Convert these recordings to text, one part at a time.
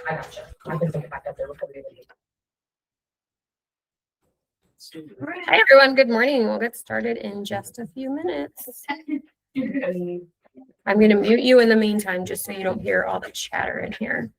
I gotcha. I can take it back up there. Hi, everyone. Good morning. We'll get started in just a few minutes. I'm going to mute you in the meantime, just so you don't hear all the chatter in here.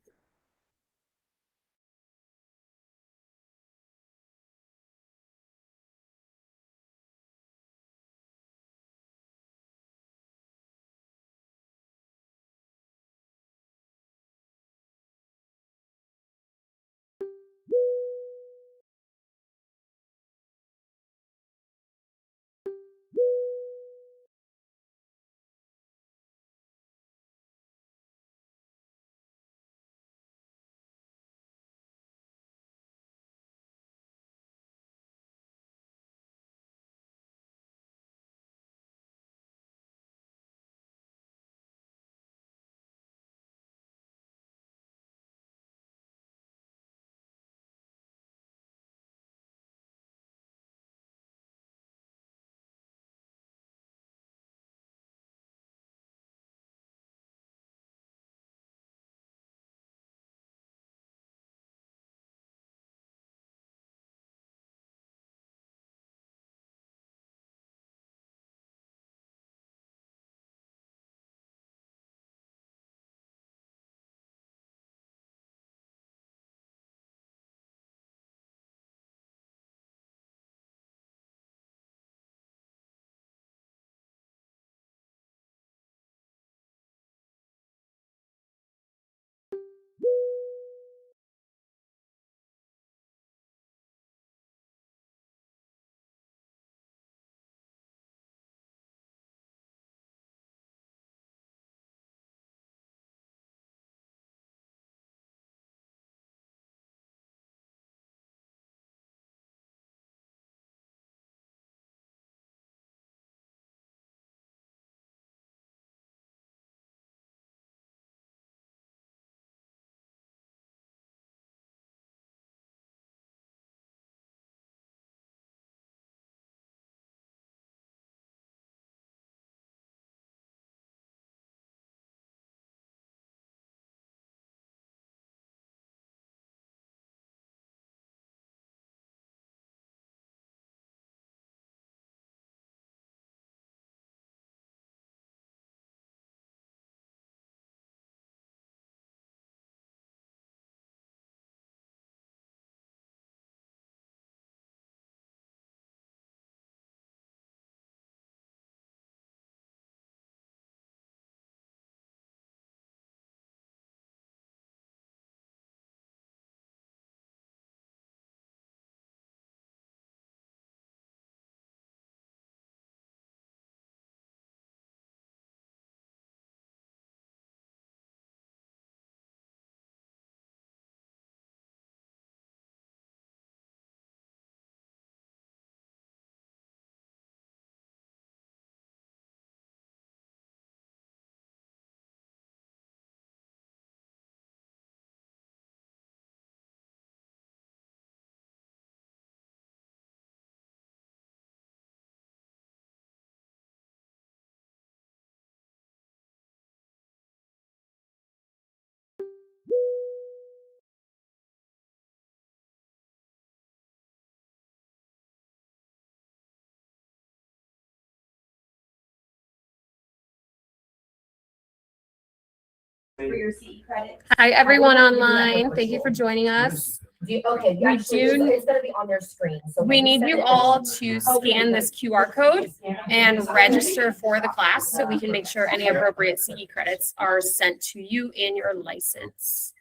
For your CE credit. Hi, everyone online. Thank you for joining us. Okay, We do- it's gonna be on their screen. So We need you all to scan this QR code and register for the class so we can make sure any appropriate CE credits are sent to you in your license.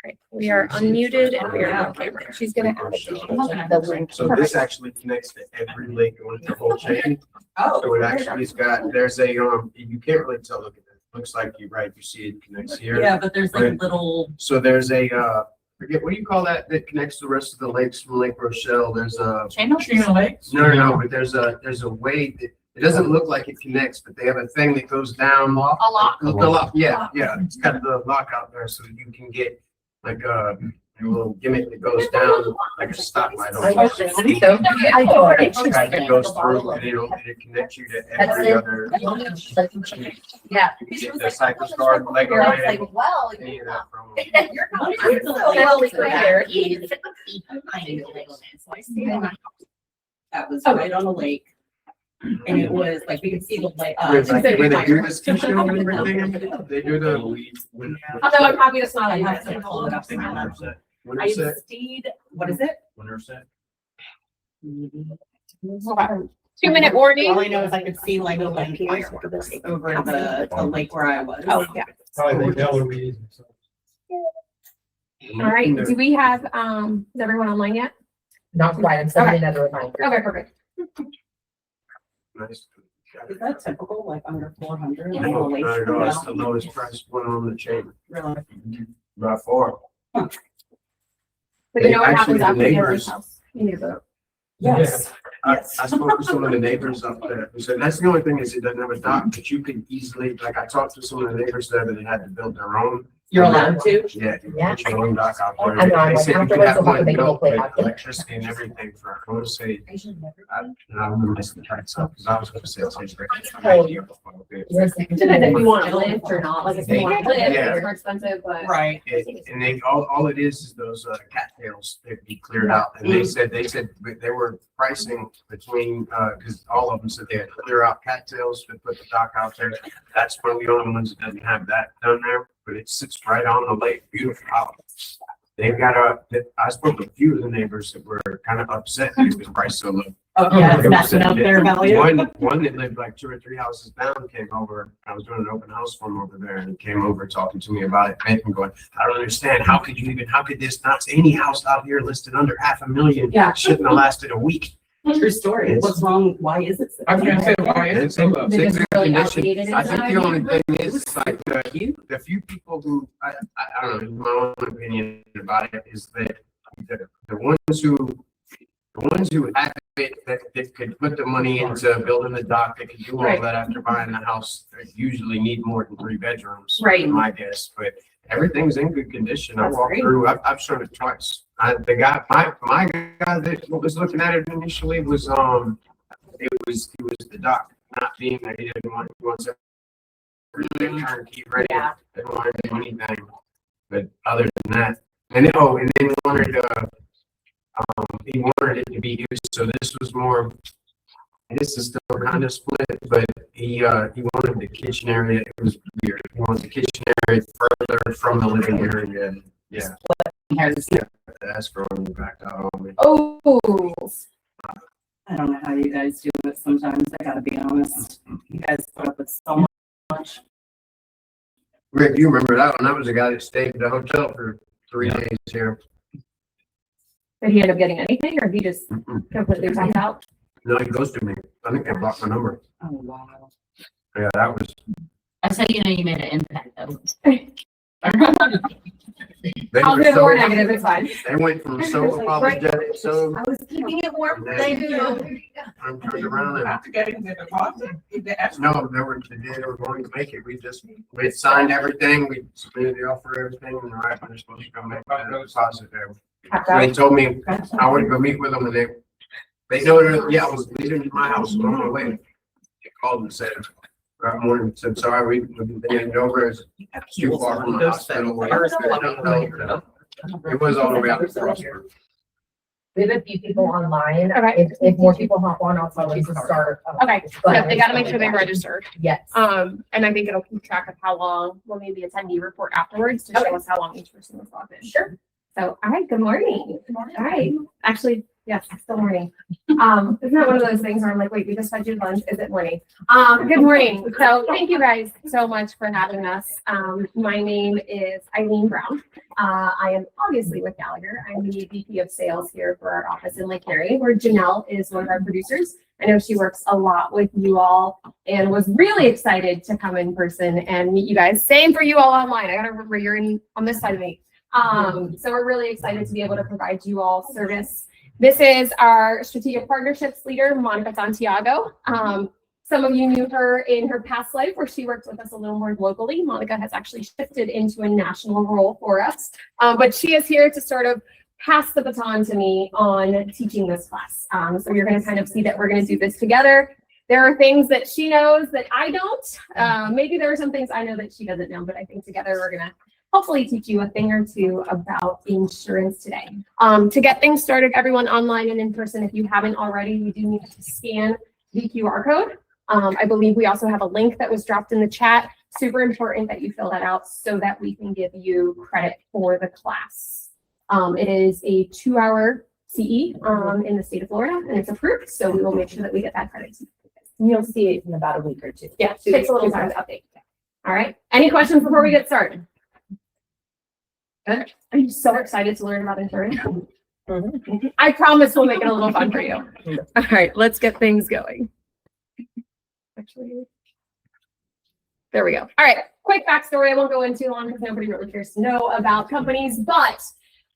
All right, we are unmuted and we are on camera. She's gonna add it to the link. So this actually connects to every link on the whole chain. So it actually's got, there's a, you can't really tell, look at it. Looks like you're right, you see it connects here. Yeah, but there's like Right. little, So there's a, forget, what do you call that, that connects the rest of the lakes from Lake Rochelle? There's a, channel lakes. no, but there's a way that, it doesn't look like it connects, but they have a thing that goes down. A lock. The lock, yeah, it's got the lock out there so you can get like, a little gimmick that goes down like a stoplight. I almost. think so. I thought it was Kind of goes through interesting. and it connects you to That's every it. other. Yeah. You get the cycles card, Lego You're land, like, well, any of that from them. you're not really clear. That was right on the lake. And it was like, we could see the lake. Where they do the ski show and everything, they do the. Although I'm happy to smile. I have to pull it up. Winter I set, stayed, what is it? winter set. 2-minute warning. All I know is I could see like the lake fireworks over the lake where I was. Oh, yeah. Probably the yellow reads. All right. Do we have, is everyone online yet? Not quite, I'm sending another reminder. Okay, perfect. Nice. Is that typical, like under 400? I know, it's the lowest price one on the chain, Really? by far. But you know what Actually, happens the after you get neighbors- this house? You need to vote. Yes. I spoke to some of the neighbors up there, who said, that's the only thing is it doesn't have a dock, but you can easily, like, I talked to some of the neighbors there that they had to build their own. You're allowed to? Yeah, you Yeah. put your own dock out there. I know, I'm They like, said you could afterwards, have I'm like, one they can built play with hockey. electricity and everything for, I want to say, I remember this, because I was going to say, it's like. You're a second. Depends if you want to lift or not, like if you want to lift, Yeah. it's more expensive, but. Right. And they, all it is those cattails that be cleared out. And they said they were pricing between, because all of them said they had to clear out cattails to put the dock out there. That's one of the only ones that doesn't have that done there, but it sits right on the lake. Beautiful house. They've got I spoke to a few of the neighbors that were kind of upset because the price so low. Oh, yeah, it's messing up their value. One that lived like 2 or 3 houses down came over. I was doing an open house for him over there and he came over talking to me about it. And going, I don't understand. How could this not any house out here listed under $500,000? Yeah. Shouldn't have lasted a week. True story. What's wrong? Why is it? so- I was gonna say, why is it so low? Because it's really Condition. outdated I think inside. the only thing is like the few people who, I don't know, my own opinion about it is that the ones who have it, that could put the money into building the dock, they could do all Right. that after buying the house, they usually need more than 3 bedrooms. Right. My guess, but everything's in good condition. I That's walked great. through, I've shown it twice. The guy, my guy that was looking at it initially was, it was the dock, not being that he didn't want, he wants it really turnkey ready, Yeah. didn't want to do anything. But other than that, and then he wanted it to be used, so this was more, this is still kind of split, but he wanted the kitchen area, it was weird. He wanted the kitchen area further from the living area, and yeah, that's growing back out on me. Oh, I don't know how you guys do it sometimes. I gotta be honest. You guys put up with so much. Rick, you remember that one? That was a guy that stayed at the hotel for 3 days here. did he end up getting anything or he just completely tapped out? No, he goes to me. I think they blocked my number. Oh, wow. Yeah, that was, That's how you know you made an impact though. they I'll were give more so, negative, it's fine. they went from so apologetic, so, I was keeping it warm. And Thank then- you. I'm turned around and, After getting the deposit, no, they were going to make it. We had signed everything, we submitted the offer, everything, and right when they're supposed to come make the deposit there. Tapped So they out. told me I would go meet with them and they know that, yeah, I was leaving my house on my way. They called and said, right morning, said, sorry, we've been handed over, it's too far from the hospital. It was all the way out to Frostburg. We have a few people online. Okay. If more people hop on, I'll tell you to start. Okay, But- so they gotta make sure they registered. Yes. And I think it'll keep track of how long, we'll need the attendee report afterwards to show us how long each person was logged in. Sure. So, all right, good morning. All right, actually, yes, it's still morning. It's not one of those things where I'm like, wait, we just had your lunch, is it morning? Good morning. So thank you guys so much for having us. My name is Eileen Brown. I am obviously with Gallagher. I'm the VP of Sales here for our office in Lake Erie, where Janelle is one of our producers. I know she works a lot with you all and was really excited to come in person and meet you guys. Same for you all online. I gotta remember you're on this side of me. So we're really excited to be able to provide you all service. This is our strategic partnerships leader, Monica Santiago. Some of you knew her in her past life where she worked with us a little more locally. Monica has actually shifted into a national role for us. But she is here to sort of pass the baton to me on teaching this class. So you're going to kind of see that we're going to do this together. There are things that she knows that I don't. Maybe there are some things I know that she doesn't know, but I think together we're going to hopefully teach you a thing or two about insurance today. To get things started, everyone online and in person, if you haven't already, you do need to scan the QR code. I believe we also have a link that was dropped in the chat. Super important that you fill that out so that we can give you credit for the class. It is a 2-hour CE in the state of Florida, and it's approved, so we will make sure that we get that credit. You'll see it in about a week or two. Yeah, it takes a little time to update. All right. Any questions before we get started? Good. Are you so excited to learn about insurance? I promise we'll make it a little fun for you. All right, let's get things going. Actually, there we go. All right, quick backstory. I won't go into long because nobody really cares to know about companies, but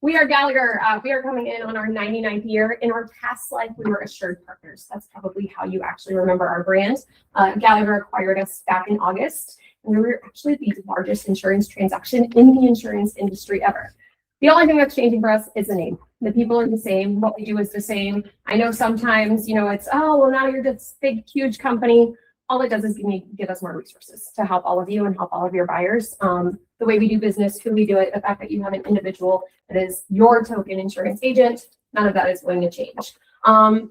we are Gallagher. We are coming in on our 99th year. In our past life, we were Assured Partners. That's probably how you actually remember our brand. Gallagher acquired us back in August, and we were actually the largest insurance transaction in the insurance industry ever. The only thing that's changing for us is the name. The people are the same. What we do is the same. I know sometimes, it's, oh, well, now you're this big, huge company. All it does is give us more resources to help all of you and help all of your buyers. The way we do business, who we do it, the fact that you have an individual that is your token insurance agent, none of that is going to change.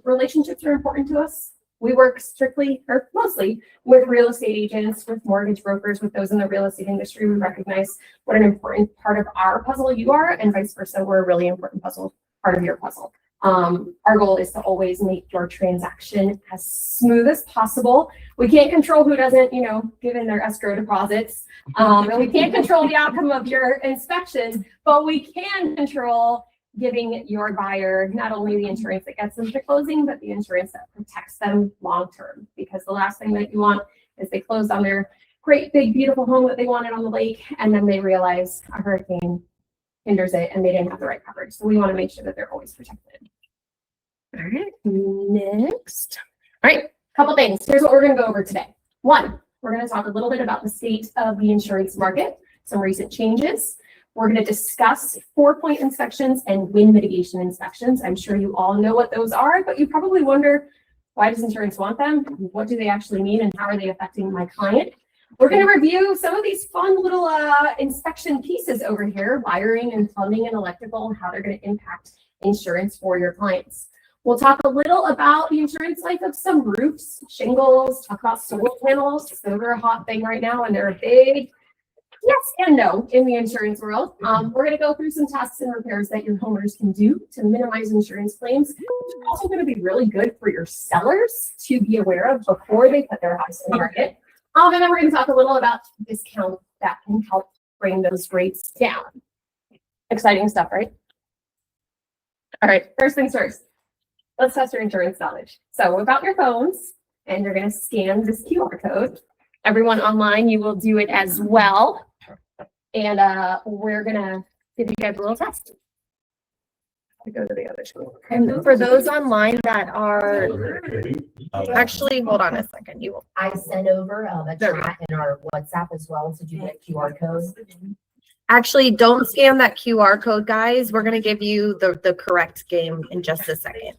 Relationships are important to us. We work strictly or mostly with real estate agents, with mortgage brokers, with those in the real estate industry. We recognize what an important part of our puzzle you are, and vice versa. We're a really important part of your puzzle. Our goal is to always make your transaction as smooth as possible. We can't control who doesn't, give in their escrow deposits. And we can't control the outcome of your inspection, but we can control giving your buyer not only the insurance that gets them to closing, but the insurance that protects them long-term. Because the last thing that you want is they close on their great, big, beautiful home that they wanted on the lake, and then they realize a hurricane hinders it and they didn't have the right coverage. So we want to make sure that they're always protected. All right, next. All right, couple things. Here's what we're going to go over today. One, we're going to talk a little bit about the state of the insurance market, some recent changes. We're going to discuss 4-point inspections and wind mitigation inspections. I'm sure you all know what those are, but you probably wonder, why does insurance want them? What do they actually mean and how are they affecting my client? We're going to review some of these fun little inspection pieces over here, wiring and plumbing and electrical, and how they're going to impact insurance for your clients. We'll talk a little about the insurance life of some roofs, shingles, talk about solar panels. Those are a hot thing right now, and they're a big yes and no in the insurance world. We're going to go through some tests and repairs that your homeowners can do to minimize insurance claims. It's also going to be really good for your sellers to be aware of before they put their house in the market. And then we're going to talk a little about discounts that can help bring those rates down. Exciting stuff, right? All right, first things first. Let's test your insurance knowledge. So whip out your phones, and you're going to scan this QR code. Everyone online, you will do it as well. And we're going to give you guys a little test. Go to the other screen. And for those online that are actually, hold on a second. I sent over a chat in our WhatsApp as well, so you get QR codes. Actually, don't scan that QR code, guys. We're going to give you the correct game in just a second.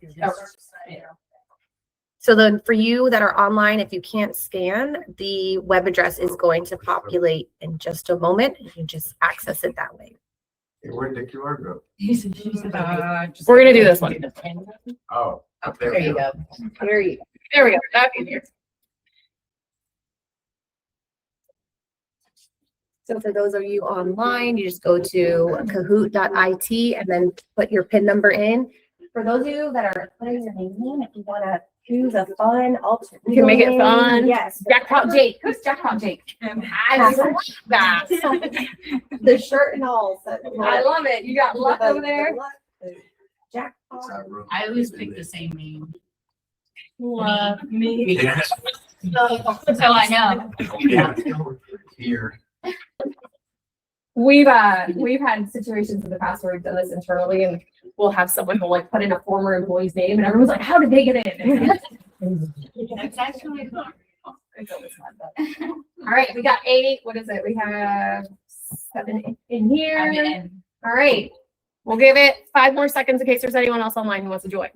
So for you that are online, if you can't scan, the web address is going to populate in just a moment. You just access it that way. Hey, where'd the QR go? We're going to do this one. Oh, There you go. There we go. Back in here. So for those of you online, you just go to kahoot.it and then put your PIN number in. For those of you that are putting your name in, if you want to choose a fun alternate. You can make it fun. Yes. Jackpot Jake. Who's Jackpot Jake? I love that. The shirt and all. So I love it. You got luck over there. Jackpot. I always pick the same name. Love Me. Yeah. So I know. Yeah. Here. We've had situations in the past where we've done this internally, and we'll have someone who'll put in a former employee's name, and everyone's like, "How did they get in?" That's actually All right, we got 8. What is it? We have 7 in here. All right. We'll give it 5 more seconds in case there's anyone else online who wants to join.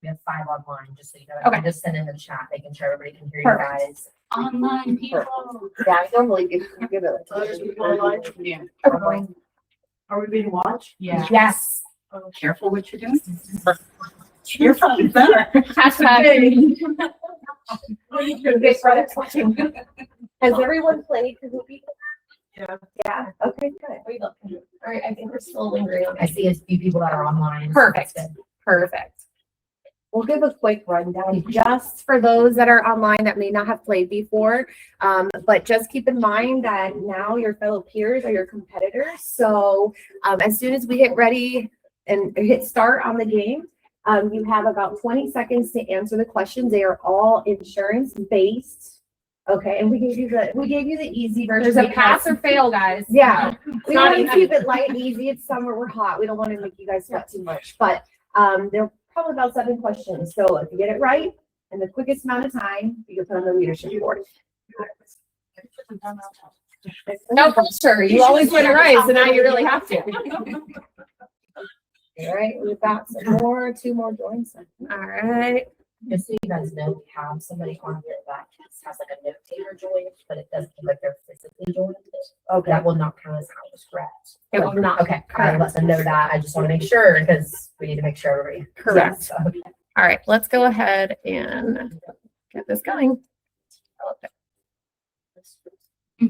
We have 5 online, just so you know. Okay. I'm just sending the chat, making sure everybody can hear Perfect. you guys. Online people. Yeah, I normally give it. Yeah. Okay. Are we being watched? Yeah. Yes. Careful what you're doing. Your phone is better. Hashtag. Big brother's watching. Has everyone played Kahoot before? Yeah, okay, good. All right, I think we're still lingering on I it. see a few people that are online. so Perfect. that's good. Perfect. We'll give a quick rundown just for those that are online that may not have played before. But just keep in mind that now your fellow peers are your competitors. So as soon as we get ready and hit start on the game, you have about 20 seconds to answer the questions. They are all insurance based. Okay, and we gave you the easy version. There's a pass or fail, guys. Yeah, we Not want to even- keep it light and easy. It's summer, we're hot. We don't want to make you guys sweat too much, but there are probably about 7 questions. So if you get it right in the quickest amount of time, you can put on the leadership board. No pressure. You always get it right, so now you really have to. All right, we've got some more, 2 more joins. All right. Just so you guys know, we have somebody on here that has like a notator joint, but it doesn't look like they're physically joined. Okay. That will not count as hours, correct? It will not. Okay, I let them know that. I just want to make sure because we need to make sure everybody. Correct. So, All right, let's go ahead and get this going. yeah.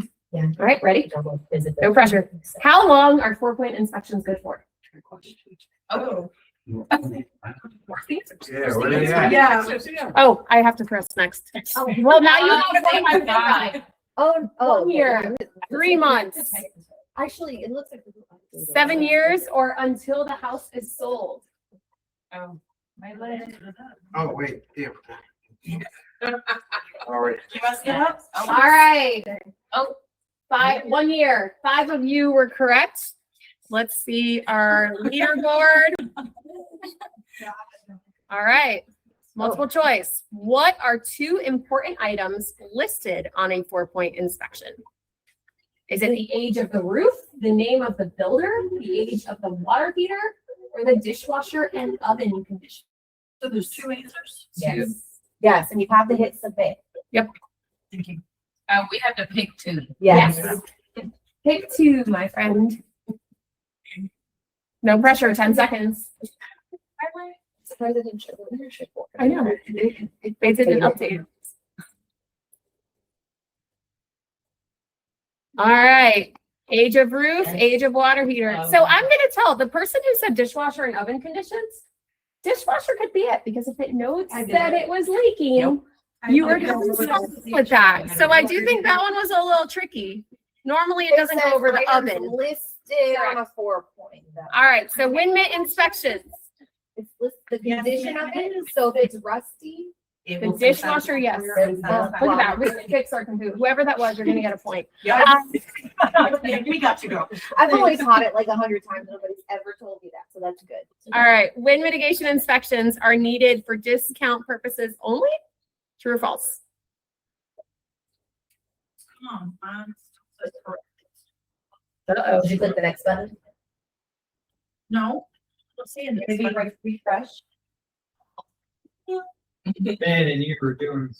All right, ready? Is it? No pressure. How long are 4-point inspections good for? Oh. Yeah, where they at? Yeah. Oh, I have to press next. Well, now you have to say my God. favorite. Oh, 1 year, 3 months. Actually, it looks like 7 years or until the house is sold. Oh, my leg. Oh, wait, yeah. All right. All right. Oh, 1 year. 5 of you were correct. Let's see our leaderboard. All right. Multiple choice. What are 2 important items listed on a 4-point inspection? Is it the age of the roof, the name of the builder, the age of the water heater, or the dishwasher and oven condition? So there's 2 answers? Yes. Yes, and you have to hit submit. Thinking. We have to pick 2. Yes. Pick 2, my friend. No pressure, 10 seconds. I know. They didn't update. All right. Age of roof, age of water heater. So I'm gonna tell the person who said dishwasher and oven conditions, dishwasher could be it, because if it notes that it was leaking, you were gonna start with that. So I do think that one was a little tricky. Normally it doesn't go over the oven. Listed on a 4-point. All right, so wind mitt inspections. It's listed the condition of it, so if it's rusty. The dishwasher, yes. Look at that. We fixed our computer. Whoever that was, you're gonna get a point. We got to go. I've always taught it like 100 times. Nobody's ever told me that, so that's good. All right, wind mitigation inspections are needed for discount purposes only? True or false? Come on. Uh-oh, did you click the next button? No. Let's see. Maybe refresh. Man, and you were doing.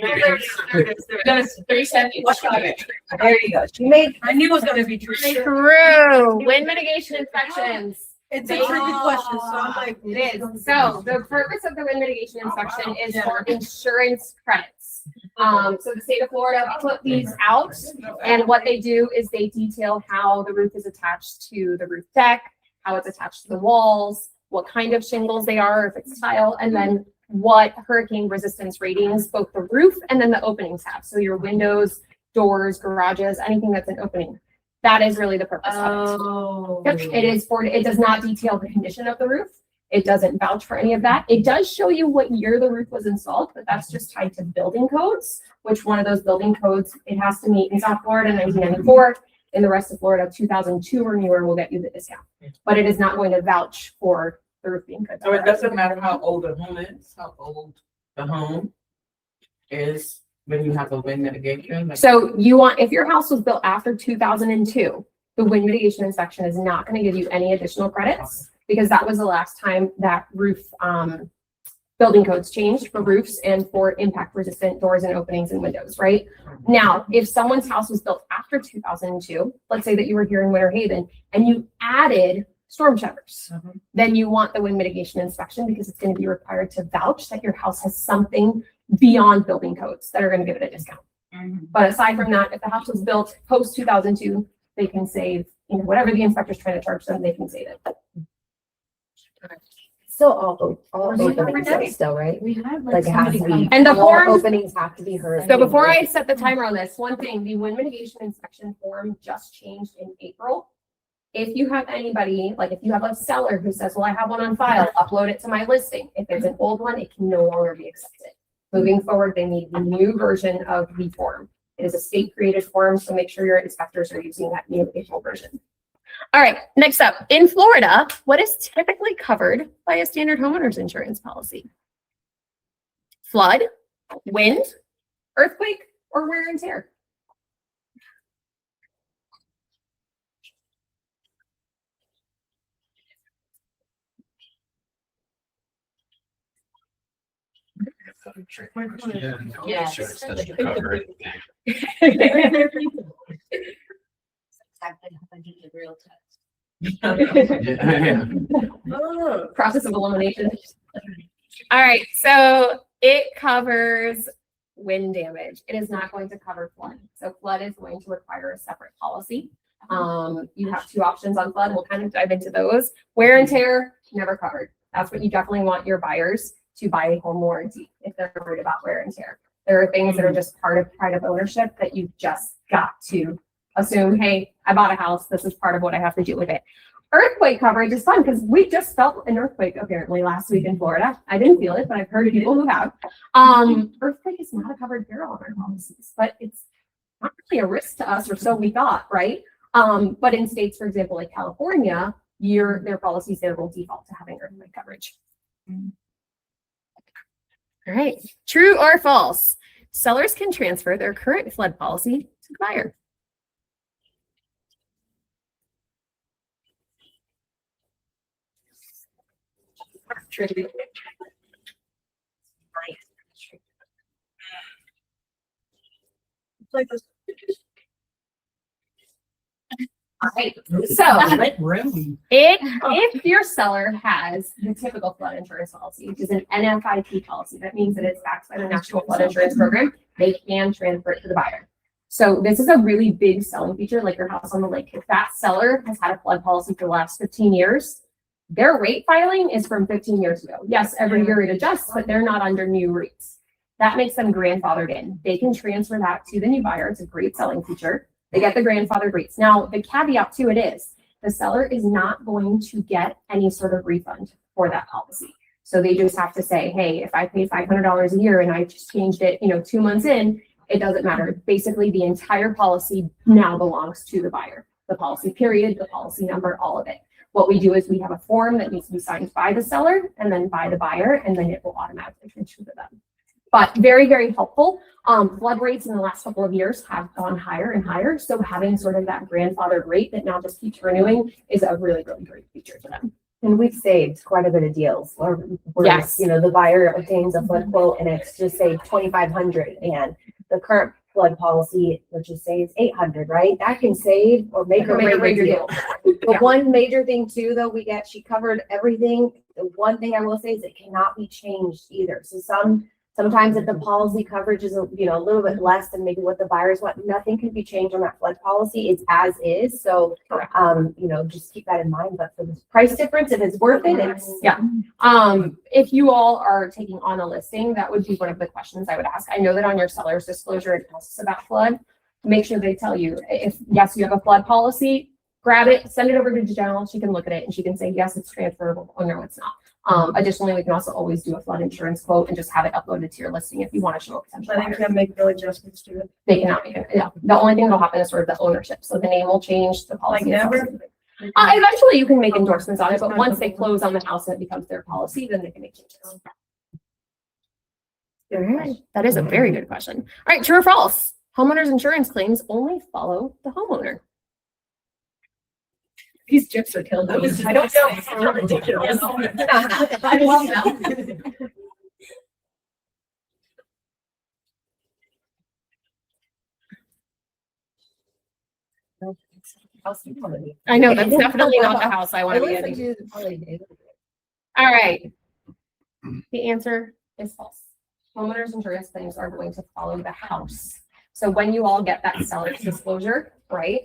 There's 3 seconds. There you go. You made. I knew it was gonna be true. True. Wind mitigation inspections. It's a tricky question, so I'm like. It is. So the purpose of the wind mitigation inspection is for insurance credits. So the state of Florida put these out, and what they do is they detail how the roof is attached to the roof deck, how it's attached to the walls, what kind of shingles they are, if it's tile, and then what hurricane resistance ratings both the roof and then the openings have. So your windows, doors, garages, anything that's an opening. That is really the purpose of it. Oh. Yep, it is for, it does not detail the condition of the roof. It doesn't vouch for any of that. It does show you what year the roof was installed, but that's just tied to building codes, which one of those building codes it has to meet in South Florida, 1994. In the rest of Florida, 2002 or newer will get you the discount. But it is not going to vouch for the roof being good. So it doesn't matter how old the home is, how old the home is. When you have a wind mitigation. like- So you want, if your house was built after 2002, the wind mitigation inspection is not going to give you any additional credits because that was the last time that roof, building codes changed for roofs and for impact resistant doors and openings and windows, right? Now, if someone's house was built after 2002, let's say that you were here in Winter Haven and you added storm shutters, then you want the wind mitigation inspection because it's going to be required to vouch that your house has something beyond building codes that are going to give it a discount. But aside from that, if the house was built post 2002, they can save, you know, whatever the inspector's trying to charge them, they can save it. Still all We're doing openings it. still, right? We had Like it has to be. And the all forms- Openings have to be heard. So before I set the timer on this, one thing, the wind mitigation inspection form just changed in April. If you have anybody, like if you have a seller who says, well, I have one on file, upload it to my listing. If it's an old one, it can no longer be accepted. Moving forward, they need the new version of the form. It is a state created form, so make sure your inspectors are using that new April version. All right, next up, in Florida, what is typically covered by a standard homeowners insurance policy? Flood, wind, earthquake, or wear and tear? Yeah. Insurance doesn't cover it. Yeah. Process of elimination. All right, so it covers wind damage. It is not going to cover flood. So flood is going to require a separate policy. You have two options on flood. We'll kind of dive into those. Wear and tear, never covered. That's what you definitely want your buyers to buy a home warranty if they're worried about wear and tear. There are things that are just part of pride of ownership that you've just got to assume, hey, I bought a house. This is part of what I have to do with it. Earthquake coverage is fun because we just felt an earthquake apparently last week in Florida. I didn't feel it, but I've heard of people who have. Earthquake is not a covered peril on our policies, but it's not really a risk to us, or so we thought, right? But in states, for example, like California, their policies there will default to having earthquake coverage. All right, true or false? Sellers can transfer their current flood policy to the buyer. All right, so Really? if your seller has the typical flood insurance policy, which is an NFIP policy, that means that it's backed by the National Flood Insurance Program, they can transfer it to the buyer. So this is a really big selling feature, like your house on the lake. If that seller has had a flood policy for the last 15 years, their rate filing is from 15 years ago. Yes, every year it adjusts, but they're not under new rates. That makes them grandfathered in. They can transfer that to the new buyer. It's a great selling feature. They get the grandfathered rates. Now, the caveat to it is the seller is not going to get any sort of refund for that policy. So they just have to say, hey, if I paid $500 a year and I just changed it, 2 months in, it doesn't matter. Basically, the entire policy now belongs to the buyer. The policy period, the policy number, all of it. What we do is we have a form that needs to be signed by the seller and then by the buyer, and then it will automatically transfer to them. But very, very helpful. Flood rates in the last couple of years have gone higher and higher. So having sort of that grandfathered rate that now just keeps renewing is a really, really great feature for them. And we've saved quite a bit of deals where, Yes. the buyer obtains a flood quote and it's just say $2,500 and the current flood policy, let's just say it's $800, right? That can save or make or break your deal. But one major thing too, though, she covered everything. The one thing I will say is it cannot be changed either. So sometimes if the policy coverage is a little bit less than maybe what the buyers want, nothing can be changed on that flood policy. It's as is. So, Correct. Just keep that in mind. But for the price difference, if it's worth it, it's Yeah. If you all are taking on a listing, that would be one of the questions I would ask. I know that on your seller's disclosure, it asks about flood. Make sure they tell you if, yes, you have a flood policy, grab it, send it over to Janelle. She can look at it and she can say, yes, it's transferable, or no, it's not. Additionally, we can also always do a flood insurance quote and just have it uploaded to your listing if you want to show a potential buyer. can make real adjustments to it. They cannot make it. Yeah. The only thing that'll happen is sort of the ownership. So the name will change, the policy. Like never? Eventually you can make endorsements on it, but once they close on the house and it becomes their policy, then they can make changes. All right, that is a very good question. All right, true or false? Homeowners insurance claims only follow the homeowner. These chips are killing me. I don't know. It's so ridiculous. I love them. I know, that's definitely not the house I want to be in. All right. The answer is false. Homeowners insurance claims are going to follow the house. So when you all get that seller's disclosure, right?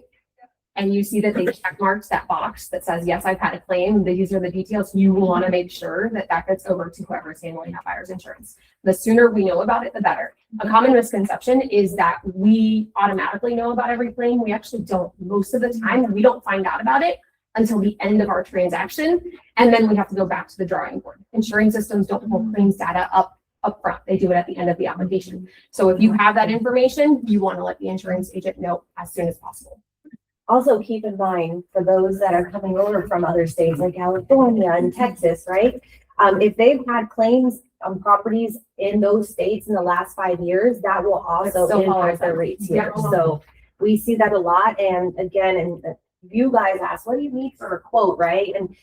And you see that they checkmarked that box that says, yes, I've had a claim, these are the details, you will want to make sure that that gets over to whoever's handling that buyer's insurance. The sooner we know about it, the better. A common misconception is that we automatically know about every claim. We actually don't. Most of the time, we don't find out about it until the end of our transaction. And then we have to go back to the drawing board. Insurance systems don't pull claims data up front. They do it at the end of the application. So if you have that information, you want to let the insurance agent know as soon as possible. Also keep in mind for those that are coming over from other states like California and Texas, right? If they've had claims on properties in those states in the last 5 years, that will also impact their rates here. Yeah. So we see that a lot. And again, and you guys ask, what do you need for a quote, right? And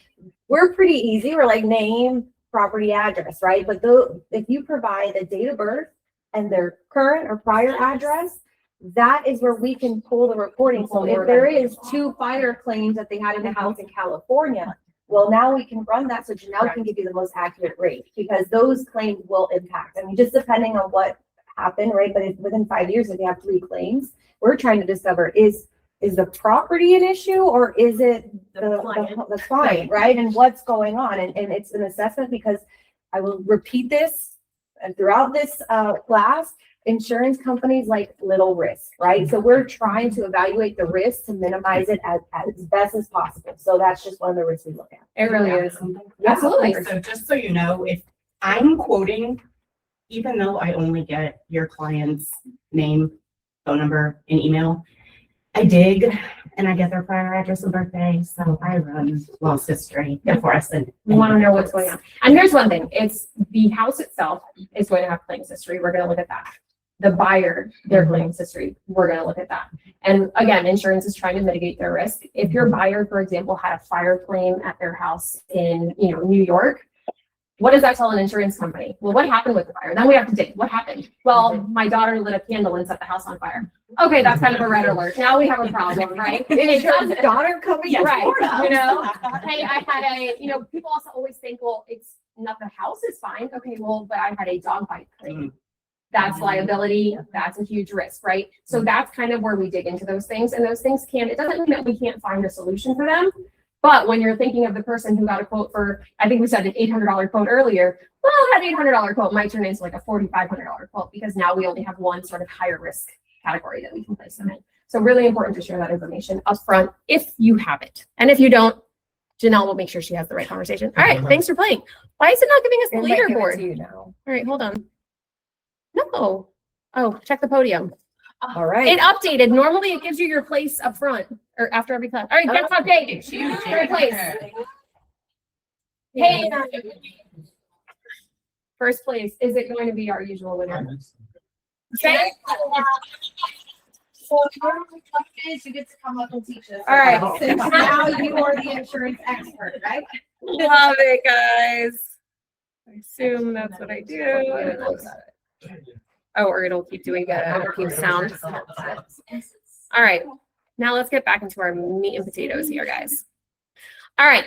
we're pretty easy. We're like name, property, address, right? But though, if you provide the date of birth and their current or prior address, that is where we can pull the reporting. So if there is 2 fire claims that they had in the house in California, well, now we can run that so Janelle can give you the most accurate rate because those claims will impact. I mean, just depending on what happened, right? But if within 5 years, if they have 3 claims, we're trying to discover is the property an issue or is it the client, right? And what's going on? And it's an assessment because I will repeat this and throughout this class, insurance companies like little risk, right? So we're trying to evaluate the risk to minimize it as best as possible. So that's just one of the risks we look at. It really is. Absolutely. So just so you know, if I'm quoting, even though I only get your client's name, phone number, and email, I dig and I get their prior address and birthday. So I run loss history for us. And We want to know what's going on. And here's one thing, it's the house itself is going to have claims history. We're going to look at that. The buyer, their claims history, we're going to look at that. And again, insurance is trying to mitigate their risk. If your buyer, for example, had a fire claim at their house in, New York, what does that tell an insurance company? Well, what happened with the fire? Then we have to dig. What happened? Well, my daughter lit a candle and set the house on fire. Okay, that's kind of a red alert. Now we have a problem, right? Insurance daughter coming Yeah, right. Florida. Hey, I had people also always think, well, it's not the house is fine. Okay, well, but I had a dog bite claim. That's liability. That's a huge risk, right? So that's kind of where we dig into those things. And those things it doesn't mean that we can't find a solution for them. But when you're thinking of the person who got a quote for, I think we said an $800 quote earlier, well, that $800 quote might turn into like a $4,500 quote because now we only have one sort of higher risk category that we can place them in. So really important to share that information up front if you have it. And if you don't, Janelle will make sure she has the right conversation. All right, thanks for playing. Why is it not giving us the leaderboard? All right, hold on. No. Oh, check the podium. All right. It updated. Normally it gives you your place up front or after every class. All right, that's updated. Third place. Hey, first place. Is it going to be our usual winner? Okay. So you get to come up and teach us. All right. Since now you are the insurance expert, right? Love it, guys. I assume that's what I do. Oh, or it'll keep doing the keep sound. All right. Now let's get back into our meat and potatoes here, guys. All right.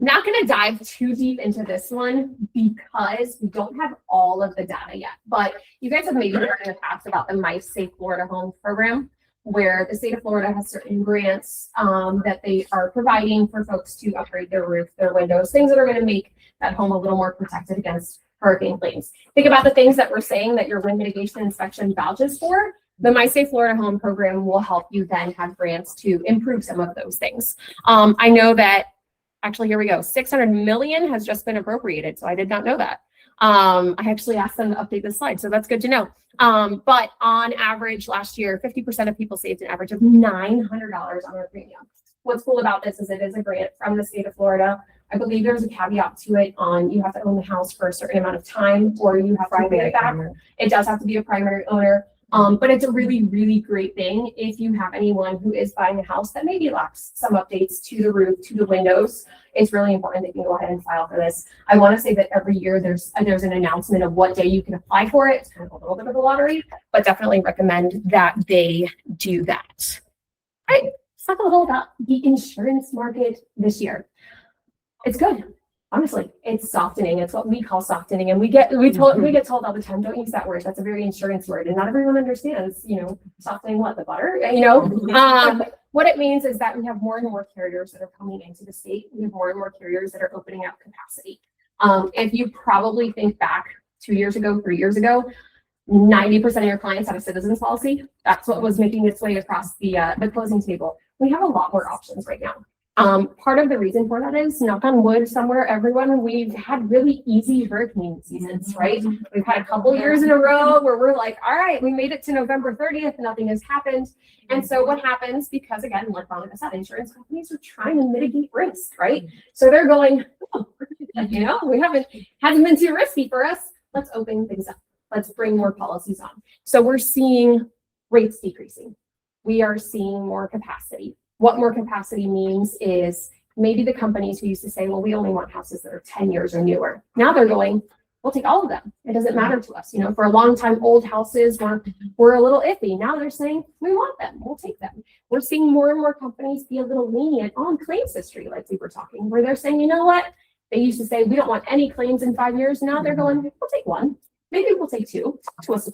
Not going to dive too deep into this one because we don't have all of the data yet. But you guys have maybe heard in the past about the My Safe Florida Home program, where the state of Florida has certain grants that they are providing for folks to upgrade their roof, their windows, things that are going to make that home a little more protected against hurricane claims. Think about the things that we're saying that your wind mitigation inspection vouches for. The My Safe Florida Home program will help you then have grants to improve some of those things. I know that, actually, here we go. 600 million has just been appropriated, so I did not know that. I actually asked them to update this slide, so that's good to know. But on average, last year, 50% of people saved an average of $900 on their premium. What's cool about this is it is a grant from the state of Florida. I believe there's a caveat to it on you have to own the house for a certain amount of time or you have to pay Primary it back. owner. It does have to be a primary owner. But it's a really, really great thing if you have anyone who is buying a house that maybe lacks some updates to the roof, to the windows. It's really important that you go ahead and file for this. I want to say that every year there's an announcement of what day you can apply for it. It's kind of a little bit of a lottery, but definitely recommend that they do that. All right, let's talk a little about the insurance market this year. It's good. Honestly, it's softening. It's what we call softening. And we get told all the time, don't use that word. That's a very insurance word. And not everyone understands, softening what, the butter, what it means is that we have more and more carriers that are coming into the state. We have more and more carriers that are opening up capacity. If you probably think back 2 years ago, 3 years ago, 90% of your clients had a citizens policy. That's what was making its way across the closing table. We have a lot more options right now. Part of the reason for that is, knock on wood, somewhere, everyone, we've had really easy hurricane seasons, right? We've had a couple years in a row where we're like, all right, we made it to November 30th, nothing has happened. And so what happens, because again, like Monica said, insurance companies are trying to mitigate risk, right? So they're going, hasn't been too risky for us. Let's open things up. Let's bring more policies on. So we're seeing rates decreasing. We are seeing more capacity. What more capacity means is maybe the companies who used to say, well, we only want houses that are 10 years or newer. Now they're going, we'll take all of them. It doesn't matter to us. For a long time, old houses were a little iffy. Now they're saying, we want them. We'll take them. We're seeing more and more companies be a little lenient on claims history, like we were talking, where they're saying, you know what? They used to say, we don't want any claims in 5 years. Now they're going, we'll take one. Maybe we'll take two to us.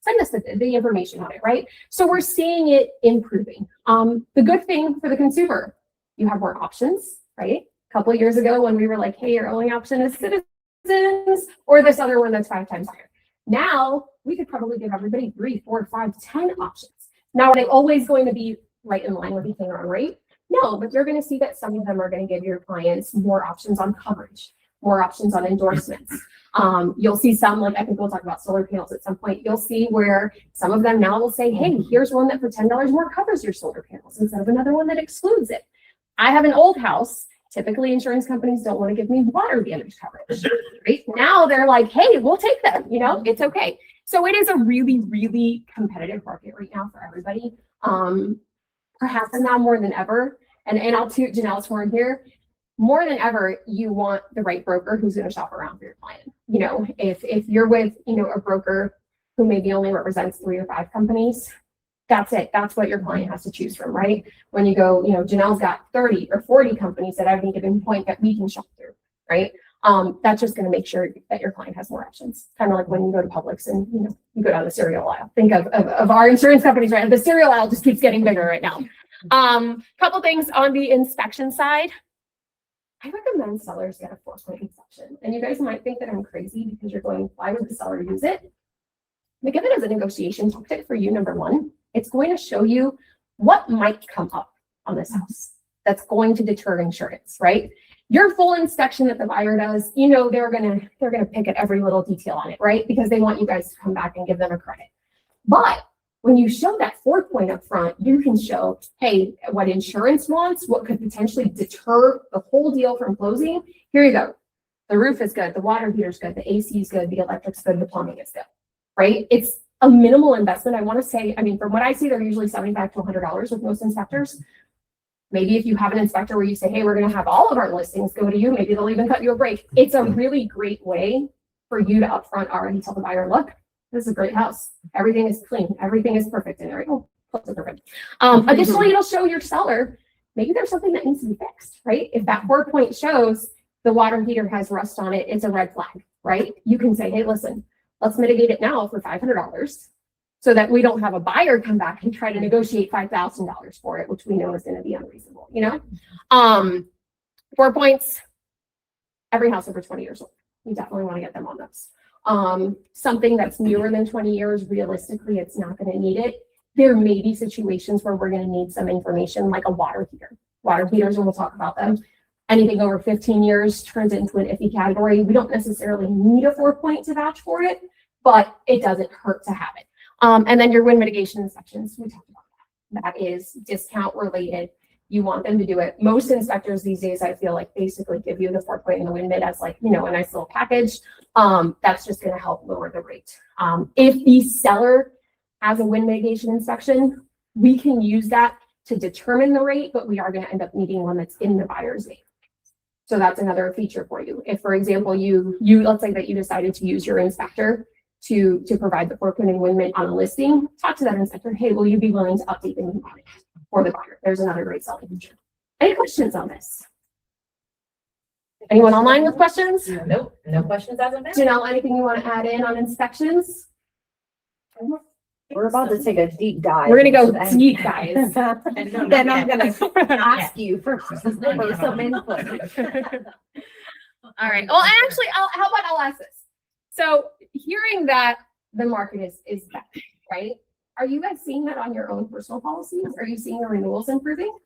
Send us the information on it, right? So we're seeing it improving. The good thing for the consumer, you have more options, right? A couple of years ago when we were like, hey, your only option is citizens or this other one that's 5 times higher. Now we could probably give everybody 3, 4, 5, 10 options. Now, are they always going to be right in line with each other on rate? No, but you're going to see that some of them are going to give your clients more options on coverage, more options on endorsements. You'll see some, like I think we'll talk about solar panels at some point. You'll see where some of them now will say, hey, here's one that for $10 more covers your solar panels instead of another one that excludes it. I have an old house. Typically, insurance companies don't want to give me water damage coverage. Right now, they're like, hey, we'll take them. It's okay. So it is a really, really competitive market right now for everybody. Perhaps now more than ever. And I'll toot Janelle's horn here. More than ever, you want the right broker who's going to shop around for your client. If you're with, a broker who maybe only represents 3 or 5 companies, that's it. That's what your client has to choose from, right? When you go, Janelle's got 30 or 40 companies at any given point that we can shop through, right? That's just going to make sure that your client has more options. Kind of like when you go to Publix and, you go down the cereal aisle. Think of our insurance companies, right? The cereal aisle just keeps getting bigger right now. Couple things on the inspection side. I recommend sellers get a 4-point inspection. And you guys might think that I'm crazy because you're going, why would the seller use it? But give it as a negotiation tactic for you, number one. It's going to show you what might come up on this house that's going to deter insurance, right? Your full inspection that the buyer does, they're gonna pick at every little detail on it, right? Because they want you guys to come back and give them a credit. But when you show that 4-point up front, you can show, hey, what insurance wants, what could potentially deter the whole deal from closing. Here you go. The roof is good. The water heater is good. The AC is good. The electric's good. The plumbing is good, right? It's a minimal investment. I want to say, from what I see, they're usually $75 to $100 with most inspectors. Maybe if you have an inspector where you say, hey, we're going to have all of our listings go to you, maybe they'll even cut you a break. It's a really great way for you to upfront already tell the buyer, look, this is a great house. Everything is clean. Everything is perfect in there. Oh, close to perfect. Additionally, it'll show your seller, maybe there's something that needs to be fixed, right? If that 4-point shows the water heater has rust on it, it's a red flag, right? You can say, hey, listen, let's mitigate it now for $500 so that we don't have a buyer come back and try to negotiate $5,000 for it, which we know is going to be unreasonable, 4 points, every house over 20 years old. You definitely want to get them on those. Something that's newer than 20 years, realistically, it's not going to need it. There may be situations where we're going to need some information like a water heater. Water heaters, and we'll talk about them. Anything over 15 years turns into an iffy category. We don't necessarily need a 4-point to vouch for it, but it doesn't hurt to have it. And then your wind mitigation inspections, we talked about that. That is discount related. you want them to do it. Most inspectors these days, I feel like, basically give you the 4-point and the wind mid as like, a nice little package. That's just gonna help lower the rate. If the seller has a wind mitigation inspection, we can use that to determine the rate, but we are gonna end up needing one that's in the buyer's name. So that's another feature for you. If, for example, you let's say that you decided to use your inspector to provide the 4-point and wind mid on a listing, talk to that inspector. Hey, will you be willing to update the name on it for the buyer? There's another great selling feature. Any questions on this? Anyone online with questions? Nope, no questions as of now. Janelle, anything you want to add in on inspections? We're about to take a deep dive. We're gonna go into that. deep dive. Then I'm gonna ask you for some input. All right. Well, actually, how about I'll ask this? So hearing that the market is back, right? Are you guys seeing that on your own personal policies? Are you seeing the renewals improving?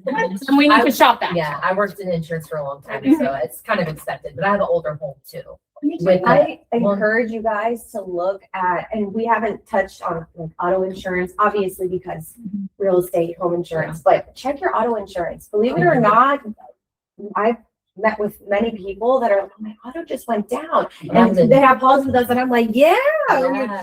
And we need to shop that. Yeah, I worked in insurance for a long time, so it's kind of expected, but I have an older home too. With I encourage you guys to look at, and we haven't touched on auto insurance, obviously because real estate, home insurance, but check your auto insurance. Believe it or not, I've met with many people that are, my auto just went down. And they have calls with us and I'm like, yeah.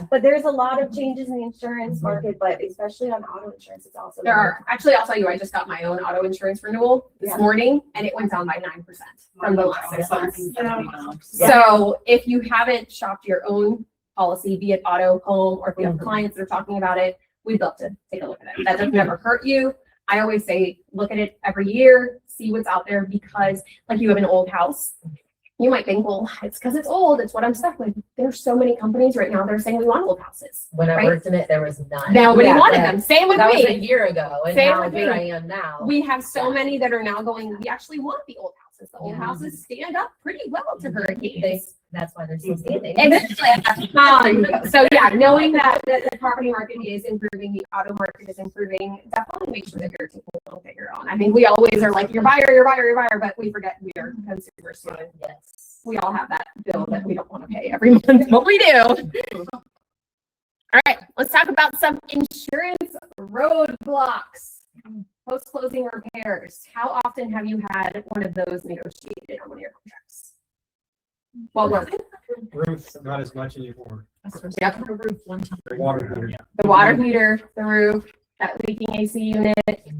But there's a lot of changes in the insurance market, but especially on auto insurance, it's also. There are. Actually, I'll tell you, I just got my own auto insurance renewal this morning and it went down by 9% from the last 6 months. So if you haven't shopped your own policy, be it auto, home, or if you have clients that are talking about it, we'd love to take a look at it. That does never hurt you. I always say, look at it every year, see what's out there, because like you have an old house, you might think, well, it's because it's old, it's what I'm stuck with. There's so many companies right now that are saying we want old houses. When I worked in it, there was none. Nobody wanted them. Same with That was a me. year ago, and Same now with here me. I am now. We have so many that are now going, we actually want the old houses. The old houses stand up pretty well to hurricanes. That's why they're still standing. So yeah, knowing that the property market is improving, the auto market is improving, definitely make sure that you're taking a little figure on. I think we always are like, your buyer, but we forget we are consumers too. Yes. We all have that bill that we don't want to pay every month, but we do. All right, let's talk about some insurance roadblocks. Post-closing repairs. How often have you had one of those negotiated on one of your contracts? What was it? Roof, not as much anymore. Yep. The water heater. The water heater, the roof, that leaking AC unit,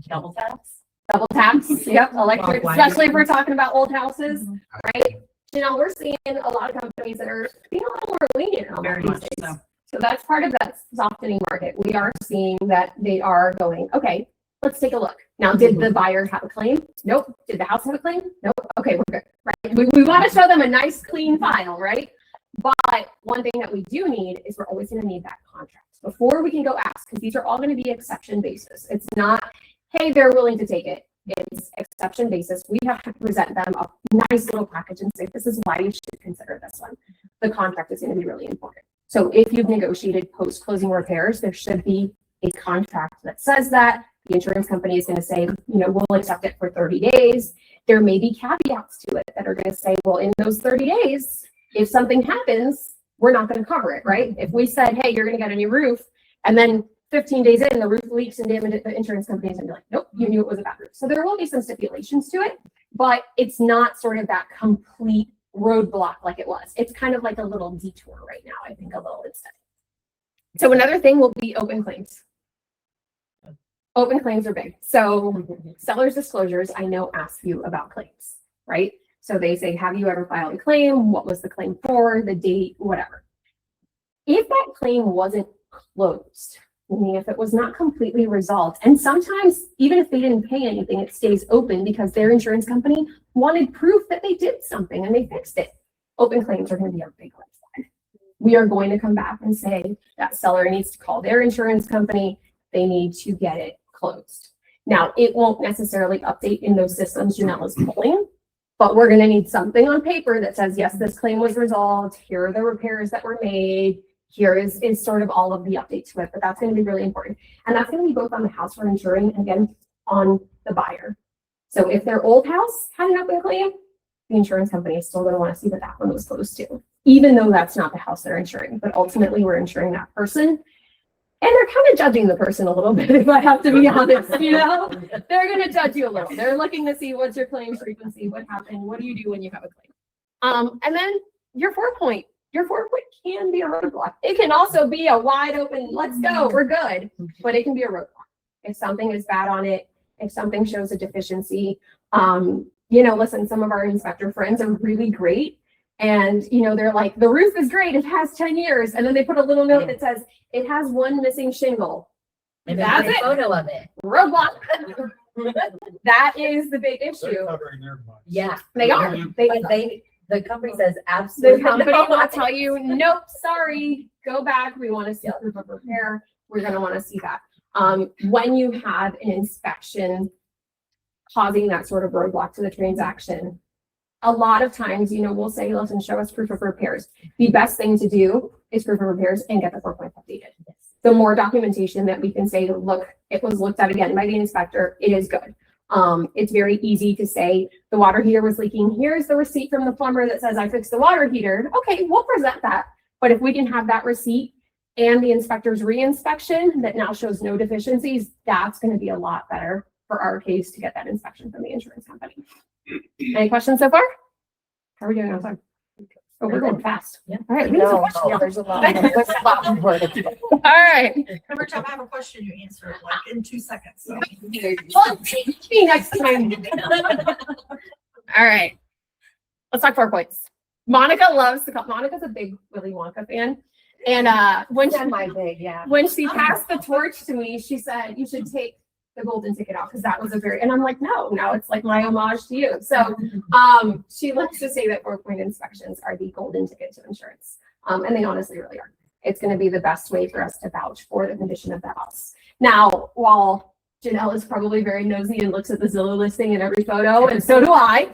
double taps. Yep, electric, especially if we're talking about old houses, right? We're seeing a lot of companies that are being a little more lenient on that these days. So that's part of that softening market. We are seeing that they are going, okay, let's take a look. Now, did the buyer have a claim? Nope. Did the house have a claim? Nope. Okay, we're good, right? We want to show them a nice, clean file, right? But one thing that we do need is we're always going to need that contract before we can go ask, because these are all going to be exception basis. It's not, hey, they're willing to take it. It's exception basis. We have to present them a nice little package and say, this is why you should consider this one. The contract is going to be really important. So if you've negotiated post-closing repairs, there should be a contract that says that. The insurance company is going to say, we'll accept it for 30 days. There may be caveats to it that are going to say, well, in those 30 days, if something happens, we're not going to cover it, right? If we said, hey, you're going to get a new roof, and then 15 days in, the roof leaks and damages, the insurance company is going to be like, nope, you knew it was a bad roof. So there will be some stipulations to it, but it's not sort of that complete roadblock like it was. It's kind of like a little detour right now, I think, a little instead. So another thing will be open claims. Open claims are big. So seller's disclosures, I know, ask you about claims, right? So they say, have you ever filed a claim? What was the claim for? The date, whatever. If that claim wasn't closed, meaning if it was not completely resolved, and sometimes even if they didn't pay anything, it stays open because their insurance company wanted proof that they did something and they fixed it. Open claims are going to be a big red flag. We are going to come back and say that seller needs to call their insurance company. They need to get it closed. Now, it won't necessarily update in those systems Janelle is pulling, but we're going to need something on paper that says, yes, this claim was resolved. Here are the repairs that were made. Here is sort of all of the updates to it, but that's going to be really important. And that's going to be both on the house we're insuring and again, on the buyer. So if their old house had an open claim, the insurance company is still going to want to see that that one was closed too, even though that's not the house they're insuring, but ultimately we're insuring that person. And they're kind of judging the person a little bit, if I have to be honest, you know? They're gonna judge you a little. They're looking to see what's your claims frequency, what happened, what do you do when you have a claim? And then your 4-point can be a roadblock. It can also be a wide open, let's go, we're good, but it can be a roadblock. If something is bad on it, if something shows a deficiency, you know, listen, some of our inspector friends are really great. And, you know, they're like, the roof is great, it has 10 years. And then they put a little note that says, it has one missing shingle. And That's then it. a photo of it. Roadblock. That is the big They're issue. covering their butts. Yeah. They are. But the company says The absolutely. company no. will tell you, nope, sorry, go back. We want to see proof of repair. We're going to want to see that. When you have an inspection causing that sort of roadblock to the transaction, a lot of times, you know, we'll say, listen, show us proof of repairs. The best thing to do is proof of repairs and get the 4-point updated. The more documentation that we can say, look, it was looked at again by the inspector, it is good. It's very easy to say the water heater was leaking. Here's the receipt from the plumber that says I fixed the water heater. Okay, we'll present that. But if we can have that receipt and the inspector's re-inspection that now shows no deficiencies, that's going to be a lot better for our case to get that inspection from the insurance company. Any questions so far? How are we doing on time? Oh, we're going fast. Yeah. All right. we have some questions. Yeah, there's a lot more. All right. Every time I have a question, you answer it like in 2 seconds. So. Well, teach me next time. All right. Let's talk 4 points. Monica loves to call. Monica's a big Willy Wonka fan. And when she passed the torch to me, she said, you should take the golden ticket off because that was a very, and I'm like, no, now it's like my homage to you. So she likes to say that 4-point inspections are the golden ticket to insurance. And they honestly really are. It's going to be the best way for us to vouch for the condition of the house. Now, while Janelle is probably very nosy and looks at the Zillow listing in every photo, and so do I.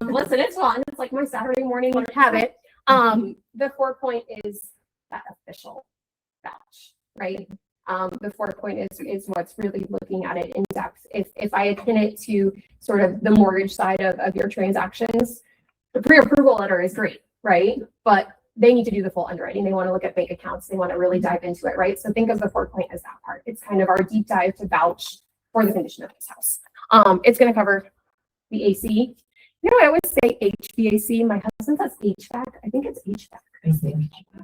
Listen, it's fun. It's like my Saturday morning habit. The 4-point is that official vouch, right? The 4-point is what's really looking at it in depth. If I pin it to sort of the mortgage side of your transactions, the pre-approval letter is great, right? But they need to do the full underwriting. They want to look at bank accounts. They want to really dive into it, right? So think of the 4-point as that part. It's kind of our deep dive to vouch for the condition of this house. It's going to cover the AC. You know, I always say HVAC. My husband says HVAC. I think it's HVAC.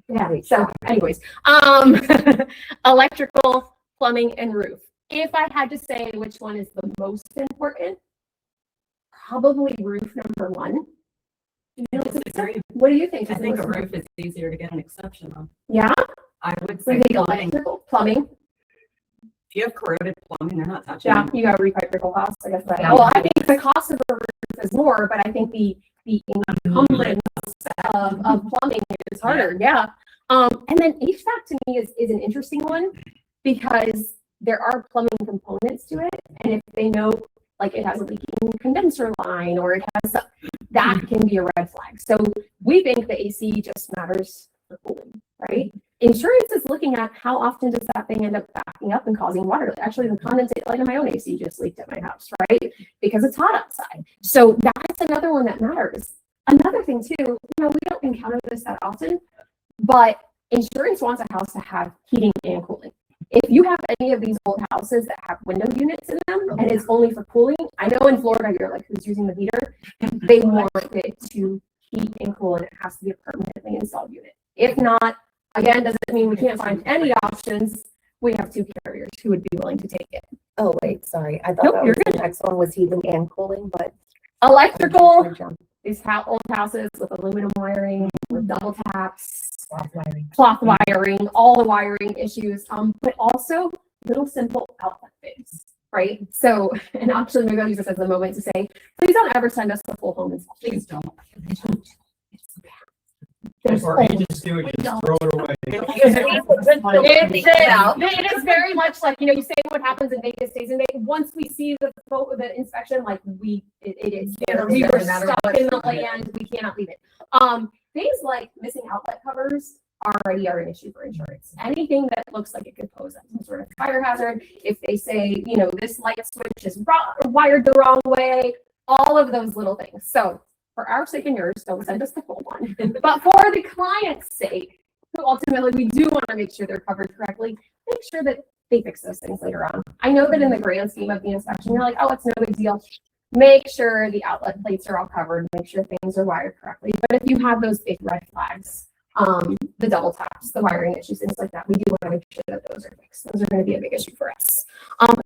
Yeah. So anyways, electrical, plumbing, and roof. If I had to say which one is the most important, probably roof number 1. What do you think? I think a roof is easier to get an exception on. Yeah. I would I say think plumbing. electrical, plumbing. If you have corroded plumbing, they're not touching. Yeah, you got to repipe your whole house. I guess that. Yeah. Well, I think the cost of the roof is more, but I think the encumbrance of plumbing is harder. Yeah. And then HVAC to me is an interesting one because there are plumbing components to it, and if they know like it has a leaking condenser line or it has that can be a red flag. So we think the AC just matters for cooling, right? Insurance is looking at how often does that thing end up backing up and causing water. Actually, the condensate light in my own AC just leaked at my house, right? Because it's hot outside. So that's another one that matters. Another thing too, you know, we don't encounter this that often, but insurance wants a house to have heating and cooling. If you have any of these old houses that have window units in them and it's only for cooling, I know in Florida you're like, who's using the heater? They want it to heat and cool, and it has to be a permanently installed unit. If not, again, doesn't mean we can't find any options. We have 2 carriers who would be willing to take it. Oh, wait, sorry. I thought Nope, that you're was the next one was heating and cooling, but. Electrical, these old houses with aluminum wiring, with double taps, cloth wiring, all the wiring issues, but also little simple outlet fittings, right? So, and actually maybe I'll use this as a moment to say, please don't ever send us the full home inspection. Please don't. Or you just do it, just throw it away. It is very much like, you know, you say what happens in Vegas stays in Vegas. Once we see the inspection, like it is there. We were stuck in the land. We cannot leave it. Things like missing outlet covers already are an issue for insurance. Anything that looks like it could pose some sort of fire hazard, if they say, you know, this light switch is wired the wrong way, all of those little things. So for our sake and yours, don't send us the full one. But for the client's sake, who ultimately we do want to make sure they're covered correctly, make sure that they fix those things later on. I know that in the grand scheme of the inspection, you're like, oh, it's no big deal. Make sure the outlet plates are all covered, make sure things are wired correctly. But if you have those big red flags, the double taps, the wiring issues, things like that, we do want to make sure that those are fixed. Those are going to be a big issue for us.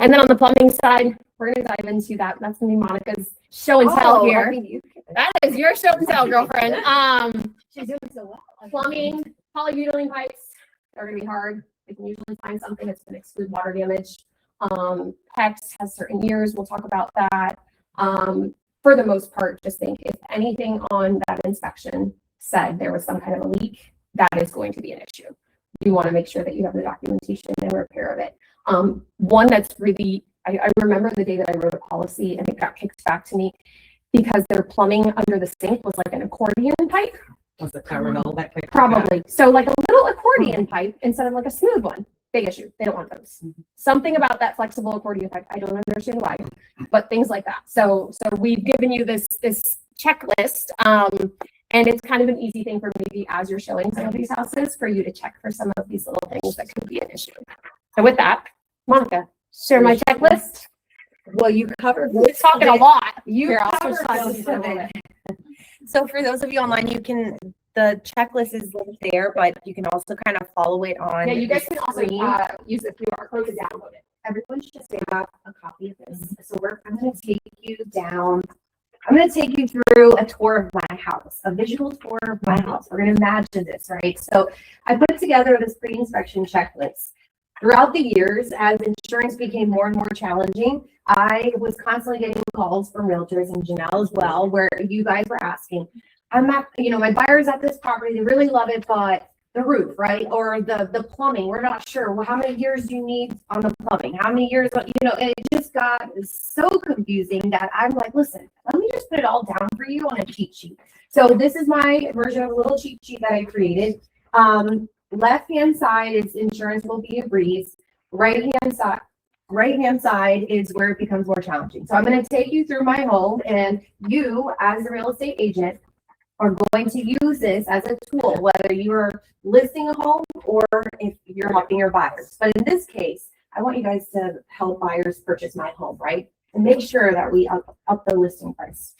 And then on the plumbing side, we're going to dive into that. That's going to be Monica's show and tell here. That is your show and tell, girlfriend. She's doing so well. Plumbing, polybutylene pipes, they're going to be hard. We can usually find something that's going to exclude water damage. PEX has certain years. We'll talk about that. For the most part, just think if anything on that inspection said there was some kind of a leak, that is going to be an issue. You want to make sure that you have the documentation and repair of it. One that's really, I remember the day that I wrote a policy and it got kicked back to me because their plumbing under the sink was like an accordion pipe. Was it covered all that quick? Probably. So like a little accordion pipe instead of like a smooth one. Big issue. They don't want those. Something about that flexible accordion pipe. I don't understand why, but things like that. So we've given you this checklist, and it's kind of an easy thing for maybe as you're showing some of these houses for you to check for some of these little things that could be an issue. So with that, Monica, share my checklist. Well, you covered. We're talking a lot. You I'll covered switch sides most for a of little it. bit. So for those of you online, the checklist is linked there, but you can also kind of follow it on. Yeah, you guys the can also screen. use the QR code to download it. Everyone should have a copy of this. So I'm going to take you down. I'm going to take you through a tour of my house, a visual tour of my house. We're going to imagine this, right? So I put together this pre-inspection checklist. Throughout the years, as insurance became more and more challenging, I was constantly getting calls from realtors and Janelle as well, where you guys were asking, my buyer's at this property, they really love it, but the roof, right? Or the plumbing, we're not sure. Well, how many years do you need on the plumbing? How many years, and it just got so confusing that I'm like, listen, let me just put it all down for you on a cheat sheet. So this is my version of a little cheat sheet that I created. Left-hand side is insurance will be a breeze. Right-hand side is where it becomes more challenging. So I'm going to take you through my home, and you, as a real estate agent, are going to use this as a tool, whether you are listing a home or if you're helping your buyers. But in this case, I want you guys to help buyers purchase my home, right? And make sure that we up the listing price.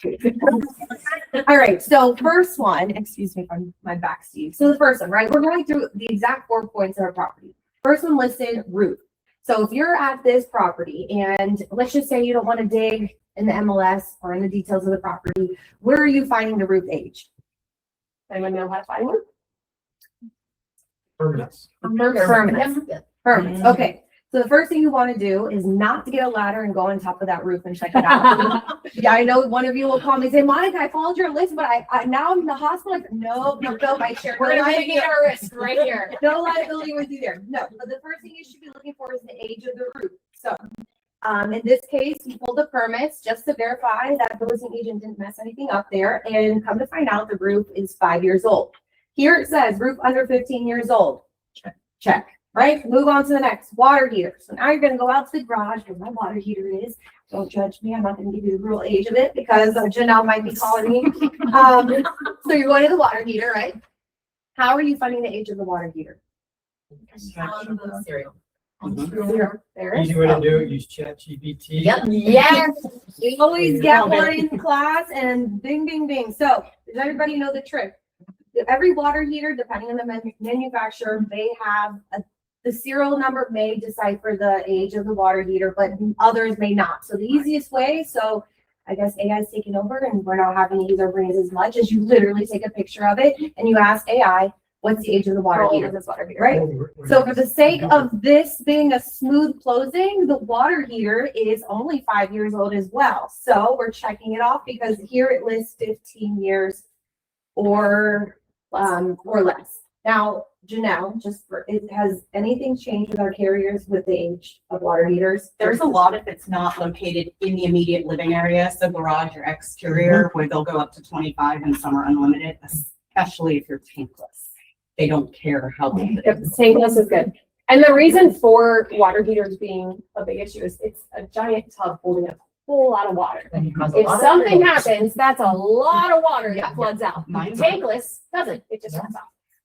All right, so first one, excuse me if my back's to you. So the first one, right? We're going through the exact 4 points of our property. First one listed, roof. So if you're at this property and let's just say you don't want to dig in the MLS or in the details of the property, where are you finding the roof age? Anyone know how to find one? Permanents. Permanents. Okay. So the first thing you want to do is not to get a ladder and go on top of that roof and check it out. Yeah, I know one of you will call me and say, Monica, I followed your list, but I now I'm in the hospital. No, I share. We're going to take our risk right here. No liability with you there. No, but the first thing you should be looking for is the age of the roof. So in this case, you pull the permits just to verify that the listing agent didn't mess anything up there, and come to find out the roof is 5 years old. Here it says roof under 15 years old. Check. Right? Move on to the next. Water heater. So now you're going to go out to the garage where my water heater is. Don't judge me. I'm not going to give you the real age of it because Janelle might be calling me. So you're going to the water heater, right? How are you finding the age of the water heater? Cereal. There is. Easy way to do it, use ChatGPT. Yep. Yes. We always get one in class and bing, bing, bing. So does everybody know the trick? Every water heater, depending on the manufacturer, may have the serial number may decipher the age of the water heater, but others may not. So the easiest way, so I guess AI is taking over and we're not having to use our brains as much, as you literally take a picture of it and you ask AI, what's the age of the water heater? This water heater, right? So for the sake of this being a smooth closing, the water heater is only 5 years old as well. So we're checking it off because here it lists 15 years or less. Now, Janelle, has anything changed with our carriers with the age of water heaters? There's a lot if it's not located in the immediate living area, so garage or exterior, where they'll go up to 25 and some are unlimited, especially if you're tankless. They don't care how big it is. Tankless is good. And the reason for water heaters being a big issue is it's a giant tub holding a whole lot of water. If something happens, that's a lot of water that floods out. Mine's Tankless doesn't, it just runs off.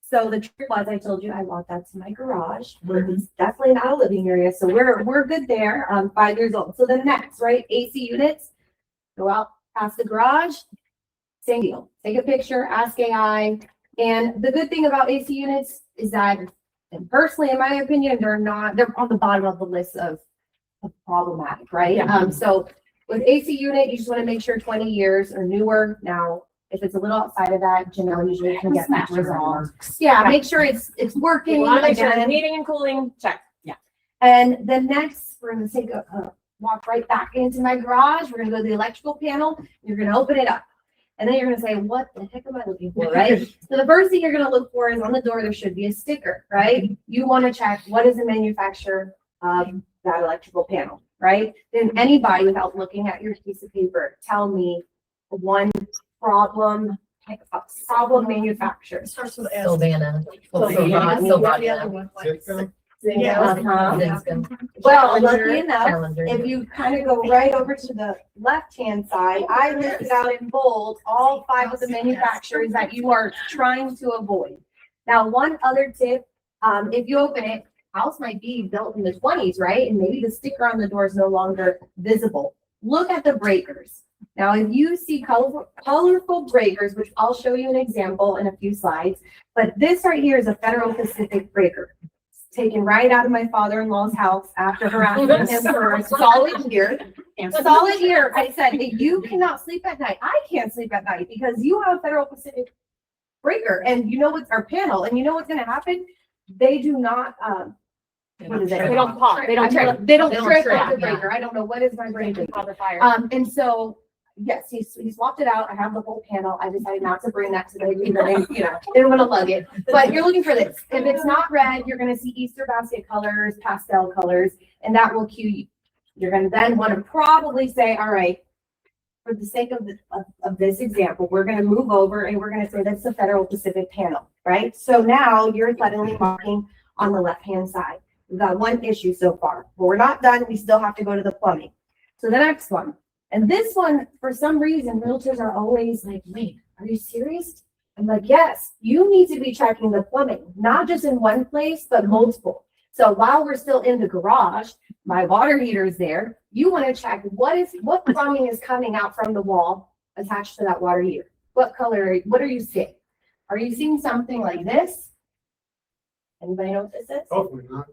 So the trick was, I told you, I want that to my garage. It's definitely not a living area, so we're good there. 5 years old. So the next, right, AC units, go out past the garage, same deal. Take a picture, ask AI. And the good thing about AC units is that, and personally, in my opinion, they're on the bottom of the list of problematic, right? So with AC unit, you just want to make sure 20 years or newer. Now, if it's a little outside of that, Janelle usually can get that resolved. Yeah, make sure it's working. Again. Heating and cooling, check. And the next, we're gonna take a walk right back into my garage. We're gonna go to the electrical panel. You're gonna open it up. And then you're gonna say, what the heck am I looking for, right? So the first thing you're gonna look for is on the door, there should be a sticker, right? You wanna check what is the manufacturer of that electrical panel, right? Then anybody, without looking at your piece of paper, tell me one problem manufacturer. Starts with S. Sylvana. Sylvana. Sylvana. Zipco? Yeah. Uh-huh. Zinscombe. Well, lucky enough, Challenger. if you kind of go right over to the left-hand side, I listed out in bold all 5 of the manufacturers that you are trying to avoid. Now, one other tip, if you open it, house might be built in the 20s, right? And maybe the sticker on the door is no longer visible. Look at the breakers. Now, if you see colorful breakers, which I'll show you an example in a few slides, but this right here is a Federal Pacific breaker. Taken right out of my father-in-law's house after harassing him for a solid year. Solid year. I said, hey, you cannot sleep at night. I can't sleep at night because you have a Federal Pacific breaker and you know what's our panel and you know what's going to happen. They do not, what is it? They don't pop, they don't trip. They don't They don't trip trip, off the yeah. breaker. I don't know what is my brain doing. Cause a fire. And so, yes, he swapped it out. I have the whole panel. I decided not to bring that to the, didn't want to lug it. But you're looking for this. If it's not red, you're going to see Easter basket colors, pastel colors, and that will cue you. You're going to then want to probably say, all right, for the sake of this example, we're going to move over and we're going to say that's the Federal Pacific panel, right? So now you're suddenly marking on the left-hand side. We've got one issue so far, but we're not done. We still have to go to the plumbing. So the next one. And this one, for some reason, realtors are always like, wait, are you serious? I'm like, yes, you need to be checking the plumbing, not just in one place, but multiple. So while we're still in the garage, my water heater is there. You want to check what plumbing is coming out from the wall attached to that water heater. What color, what are you seeing? Are you seeing something like this? Anybody know what this is? Hopefully not.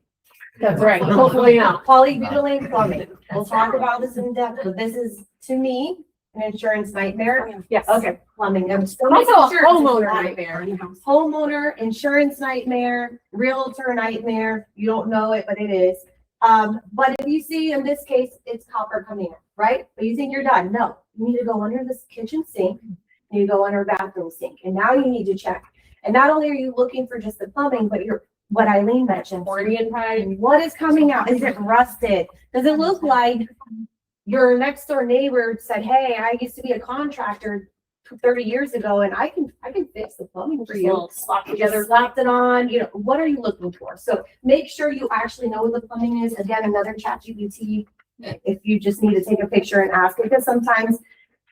That's right. Hopefully not. Polybutylene plumbing. We'll talk about this in depth, but this is, to me, an insurance nightmare. Yes. Okay, plumbing. I'm still Also a insurance is homeowner not- nightmare. Homeowner, insurance nightmare, realtor nightmare. You don't know it, but it is. But if you see in this case, it's copper coming in, right? But you think you're done. No, you need to go under this kitchen sink. You need to go under bathroom sink. And now you need to check. And not only are you looking for just the plumbing, but what Eileen mentioned. Accordion pipe. What is coming out? Is it rusted? Does it look like your next door neighbor said, hey, I used to be a contractor 30 years ago and I can fix the plumbing for you. Slap You just together. slapped it on, what are you looking for? So make sure you actually know what the plumbing is. Again, another ChatGPT, if you just need to take a picture and ask, because sometimes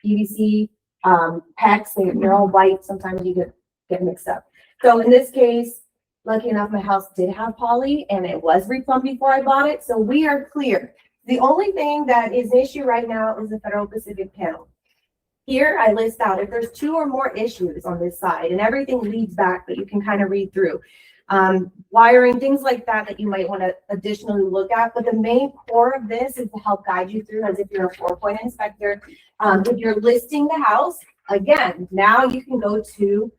PVC, PEX, they're all white. Sometimes you get mixed up. So in this case, lucky enough, my house did have poly and it was replumbed before I bought it. So we are clear. The only thing that is an issue right now is the Federal Pacific panel. Here I list out if there's 2 or more issues on this side and everything leads back, but you can kind of read through. Wiring, things like that you might want to additionally look at. But the main core of this is to help guide you through as if you're a 4-point inspector. If you're listing the house, again, now you can go to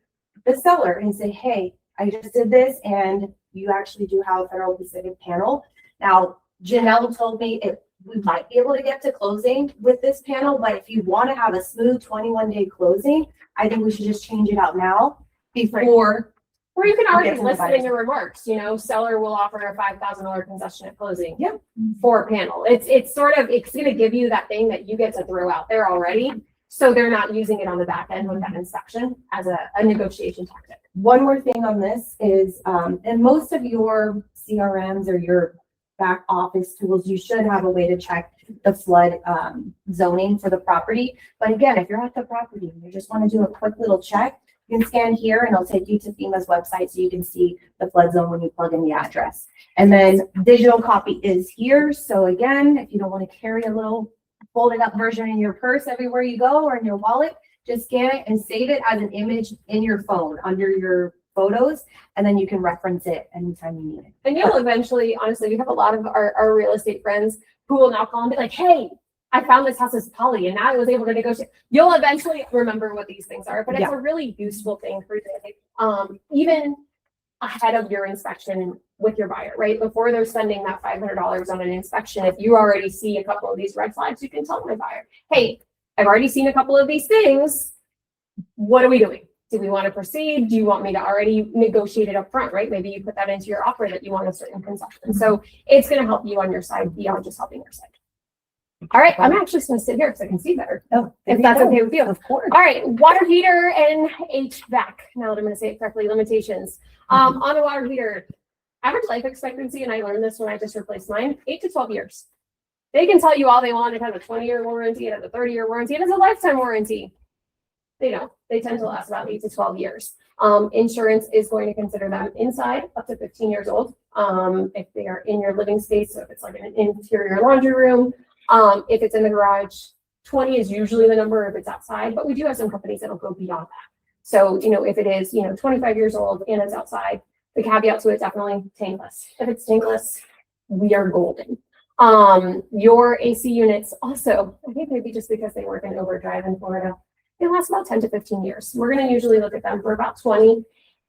the seller and say, hey, I just did this and you actually do have a Federal Pacific panel. Now, Janelle told me we might be able to get to closing with this panel, but if you want to have a smooth 21-day closing, I think we should just change it out now before. Or you can already Okay, list it in your remarks, seller will offer a $5,000 concession at closing. Yep. For a panel. It's going to give you that thing that you get to throw out there already. So they're not using it on the back end with that inspection as a negotiation tactic. One more thing on this is, in most of your CRMs or your back office tools, you should have a way to check the flood zoning for the property. But again, if you're at the property and you just want to do a quick little check, You can scan here and it'll take you to FEMA's website so you can see the flood zone when you plug in the address. And then digital copy is here. So again, if you don't want to carry a little folded up version in your purse everywhere you go or in your wallet, just scan it and save it as an image in your phone under your photos, and then you can reference it anytime you need it. And you'll eventually, honestly, we have a lot of our real estate friends who will now call and be like, hey, I found this house as poly and now I was able to negotiate. You'll eventually remember what these things are, but it's a really useful thing for you. Even ahead of your inspection with your buyer, right? Before they're spending that $500 on an inspection, if you already see a couple of these red flags, you can tell my buyer, hey, I've already seen a couple of these things. What are we doing? Do we want to proceed? Do you want me to already negotiate it up front, right? Maybe you put that into your offer that you want a certain concession. So it's going to help you on your side beyond just helping your side. All right, I'm actually just going to sit here because I can see better. Oh, If that's okay with you. Of course. All right, water heater and HVAC. Now that I'm going to say it correctly, limitations. On a water heater, average life expectancy, and I learned this when I just replaced mine, 8 to 12 years. They can tell you all they want. It has a 20-year warranty, it has a 30-year warranty, it has a lifetime warranty. They don't. They tend to last about 8 to 12 years. Insurance is going to consider them inside up to 15 years old. If they are in your living space, so if it's like an interior laundry room, if it's in the garage, 20 is usually the number if it's outside, but we do have some companies that'll go beyond that. So, if it is, 25 years old and it's outside, the caveat to it definitely tankless. If it's tankless, we are golden. Your AC units also, I think maybe just because they work in overdrive in Florida, they last about 10 to 15 years. We're going to usually look at them for about 20.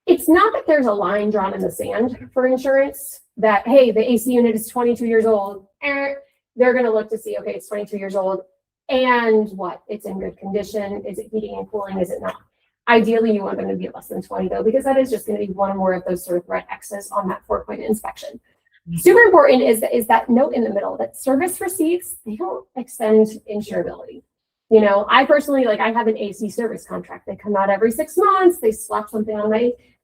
It's not that there's a line drawn in the sand for insurance that, hey, the AC unit is 22 years old. They're going to look to see, okay, it's 22 years old. And what? It's in good condition. Is it heating and cooling? Is it not? Ideally, you want them to be less than 20 though, because that is just going to be one more of those sort of red X's on that 4-point inspection. Super important is that note in the middle that service receipts, they don't extend insurability. I personally, I have an AC service contract. They come out every 6 months. They slap something on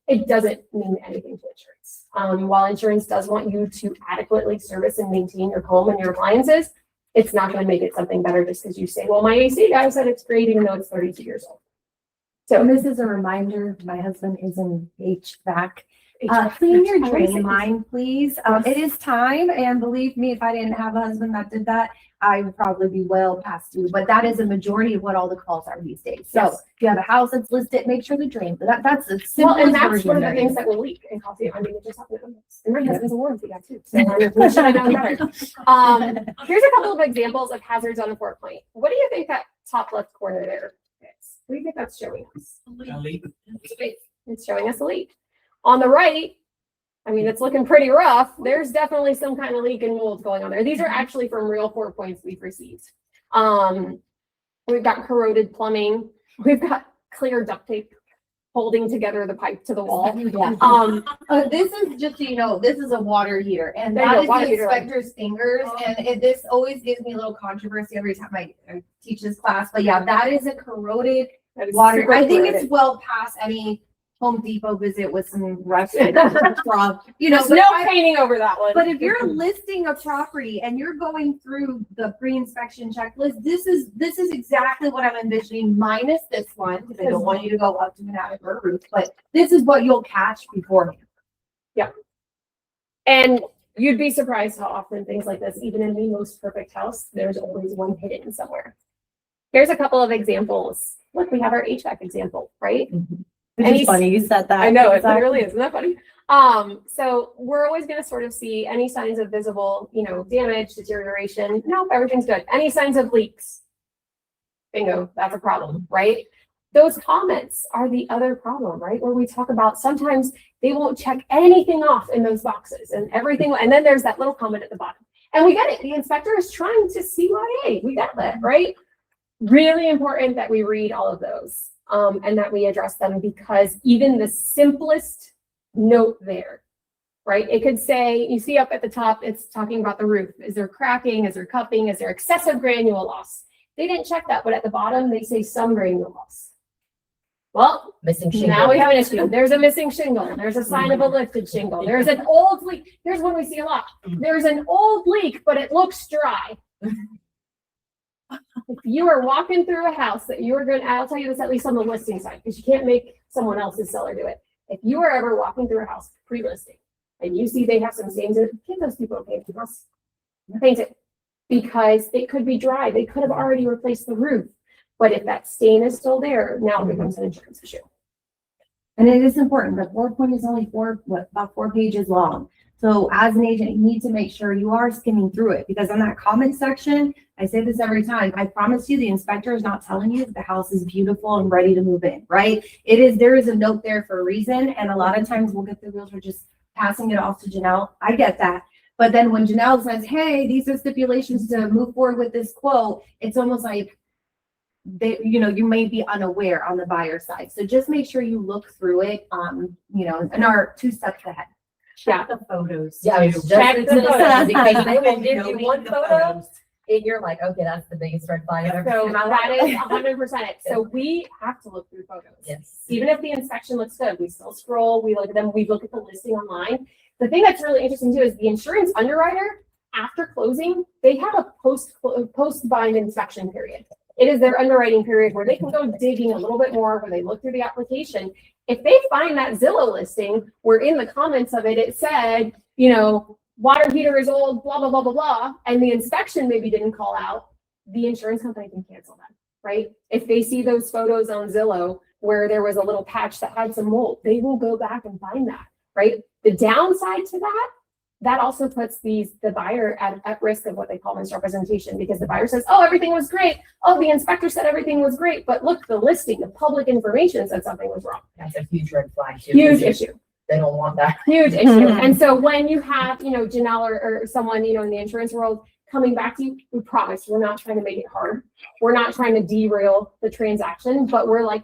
it doesn't mean anything to insurance. While insurance does want you to adequately service and maintain your home and your appliances, it's not going to make it something better just because you say, well, my AC guy said it's great, even though it's 32 years old. So this is a reminder, my husband is in HVAC. Clean your drain line, please. It is time, and believe me, if I didn't have a husband that did that, I would probably be well past due. But that is a majority of what all the calls are these days. So if you have a house that's listed, make sure the drain. That's the simplest and that's version one of the there things is. that will leak in coffee. I mean, it just happened. And my husband's a warranty guy too. So we should have known better. Here's a couple of examples of hazards on a 4-point. What do you think that top left corner there is? What do you think that's showing us? It's showing us a leak. On the right, I mean, it's looking pretty rough. There's definitely some kind of leak and mold going on there. These are actually from real 4-points we've received. We've got corroded plumbing. We've got clear duct tape holding together the pipe to the wall. This is just so you know, this is a water heater, and There you that go, is water the heater. inspector's fingers. And this always gives me a little controversy every time I teach this class. But yeah, that is a corroded That is water. super I think corroded. it's well past any Home Depot visit with some rust from, There's but no if I- painting over that one. But if you're listing a property and you're going through the pre-inspection checklist, this is exactly what I'm envisioning, minus this one, because I don't want you to go up to an attic or a roof, but this is what you'll catch beforehand. And you'd be surprised how often things like this, even in the most perfect house, there's always one hidden somewhere. Here's a couple of examples. Look, we have our HVAC example, right? It's funny you said that. I know, it Exactly. literally is. Isn't that funny? So we're always going to sort of see any signs of visible, damage, deterioration. Nope, everything's good. Any signs of leaks? Bingo, that's a problem, right? Those comments are the other problem, right? Where we talk about sometimes they won't check anything off in those boxes and everything. And then there's that little comment at the bottom. And we get it. The inspector is trying to see why, hey, we got that, right? Really important that we read all of those. And that we address them, because even the simplest note there, right? It could say, you see up at the top, it's talking about the roof. Is there cracking? Is there cupping? Is there excessive granule loss? They didn't check that, but at the bottom, they say some granule loss. Well, Missing shingle. now we have an issue. There's a missing shingle. There's a sign of a lifted shingle. There's an old leak. Here's one we see a lot. There's an old leak, but it looks dry. if you are walking through a house that you are going, I'll tell you this at least on the listing side, because you can't make someone else's seller do it. If you are ever walking through a house pre-listing and you see they have some stains in it, get those people to paint the house. Paint it. Because it could be dry. They could have already replaced the roof. But if that stain is still there, now it becomes an insurance issue. And it is important. The board point is only about 4 pages long. So as an agent, you need to make sure you are skimming through it, because on that comment section, I say this every time, I promise you, the inspector is not telling you that the house is beautiful and ready to move in, right? There is a note there for a reason. And a lot of times we'll get the realtor just passing it off to Janelle. I get that. But then when Janelle says, hey, these are stipulations to move forward with this quote, it's almost like you may be unaware on the buyer side. So just make sure you look through it, and are 2 steps ahead. Check the photos. Yeah, I was too. just Check gonna the say, photos. because they will give Knowing you one the photo photos. and you're like, okay, that's the biggest red flag I've ever So seen in my that is life. 100% it. So we have to look through photos. Yes. Even if the inspection looks good, we still scroll, we look at them, we look at the listing online. The thing that's really interesting too is the insurance underwriter, after closing, they have a post-bind inspection period. It is their underwriting period where they can go digging a little bit more, where they look through the application. If they find that Zillow listing where in the comments of it, it said, water heater is old, blah, blah, blah, blah, blah, and the inspection maybe didn't call out, the insurance company can cancel them, right? If they see those photos on Zillow where there was a little patch that had some mold, they will go back and find that, right? The downside to that also puts the buyer at risk of what they call misrepresentation, because the buyer says, oh, everything was great. Oh, the inspector said everything was great. But look, the listing, the public information said something was wrong. That's a huge red flag too. Huge issue. They don't want that. Huge issue. And so when you have, Janelle or someone, in the insurance world coming back to you, we promise we're not trying to make it hard. We're not trying to derail the transaction, but we're like,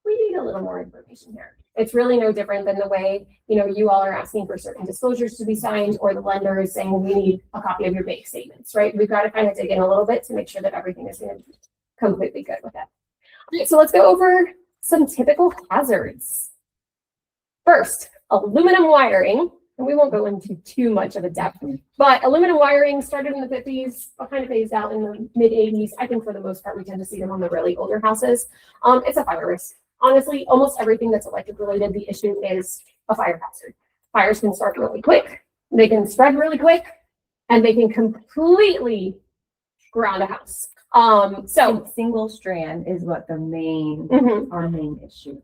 we need a little more information here. It's really no different than the way, you all are asking for certain disclosures to be signed, or the lender is saying we need a copy of your bank statements, right? We've got to kind of dig in a little bit to make sure that everything is going to be completely good with it. Okay, so let's go over some typical hazards. First, aluminum wiring, and we won't go into too much of a depth, but aluminum wiring started in the 50s, kind of phased out in the mid 80s. I think for the most part, we tend to see them on the really older houses. It's a fire risk. Honestly, almost everything that's electric related, the issue is a fire hazard. Fires can start really quick, they can spread really quick, and they can completely ground a house. So single strand is what our main issue.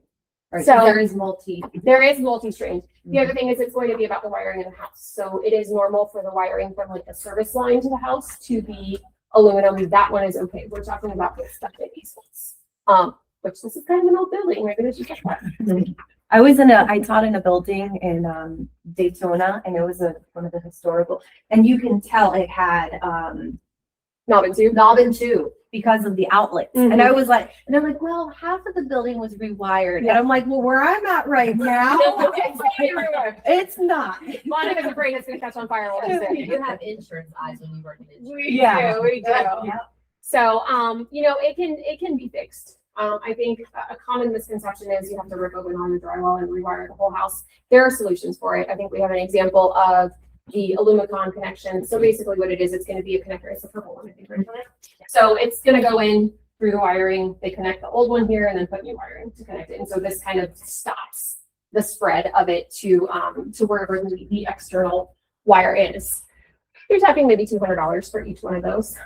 Right, So- there is multi. there is multi-strand. The other thing is it's going to be about the wiring in the house. So it is normal for the wiring from like a service line to the house to be aluminum. That one is okay. We're talking about the stuff in these ones. Which this is kind of an old building. Maybe they should check that. I taught in a building in Daytona, and it was one of the historical, and you can tell it had Knob and tube. knob and tube because of the outlets. And I'm like, well, half of the building was rewired. And I'm like, well, where I'm at right now, it's not. Monica the brain is going to catch on fire while he's there. You have insurance eyes when you work in insurance. We do. So, it can be fixed. I think a common misconception is you have to rip open all your drywall and rewire the whole house. There are solutions for it. I think we have an example of the Illumicon connection. So basically what it is, it's going to be a connector. It's a purple one, I think, right? So it's going to go in through the wiring. They connect the old one here and then put new wiring to connect it. And so this kind of stops the spread of it to wherever the external wire is. You're talking maybe $200 for each one of those.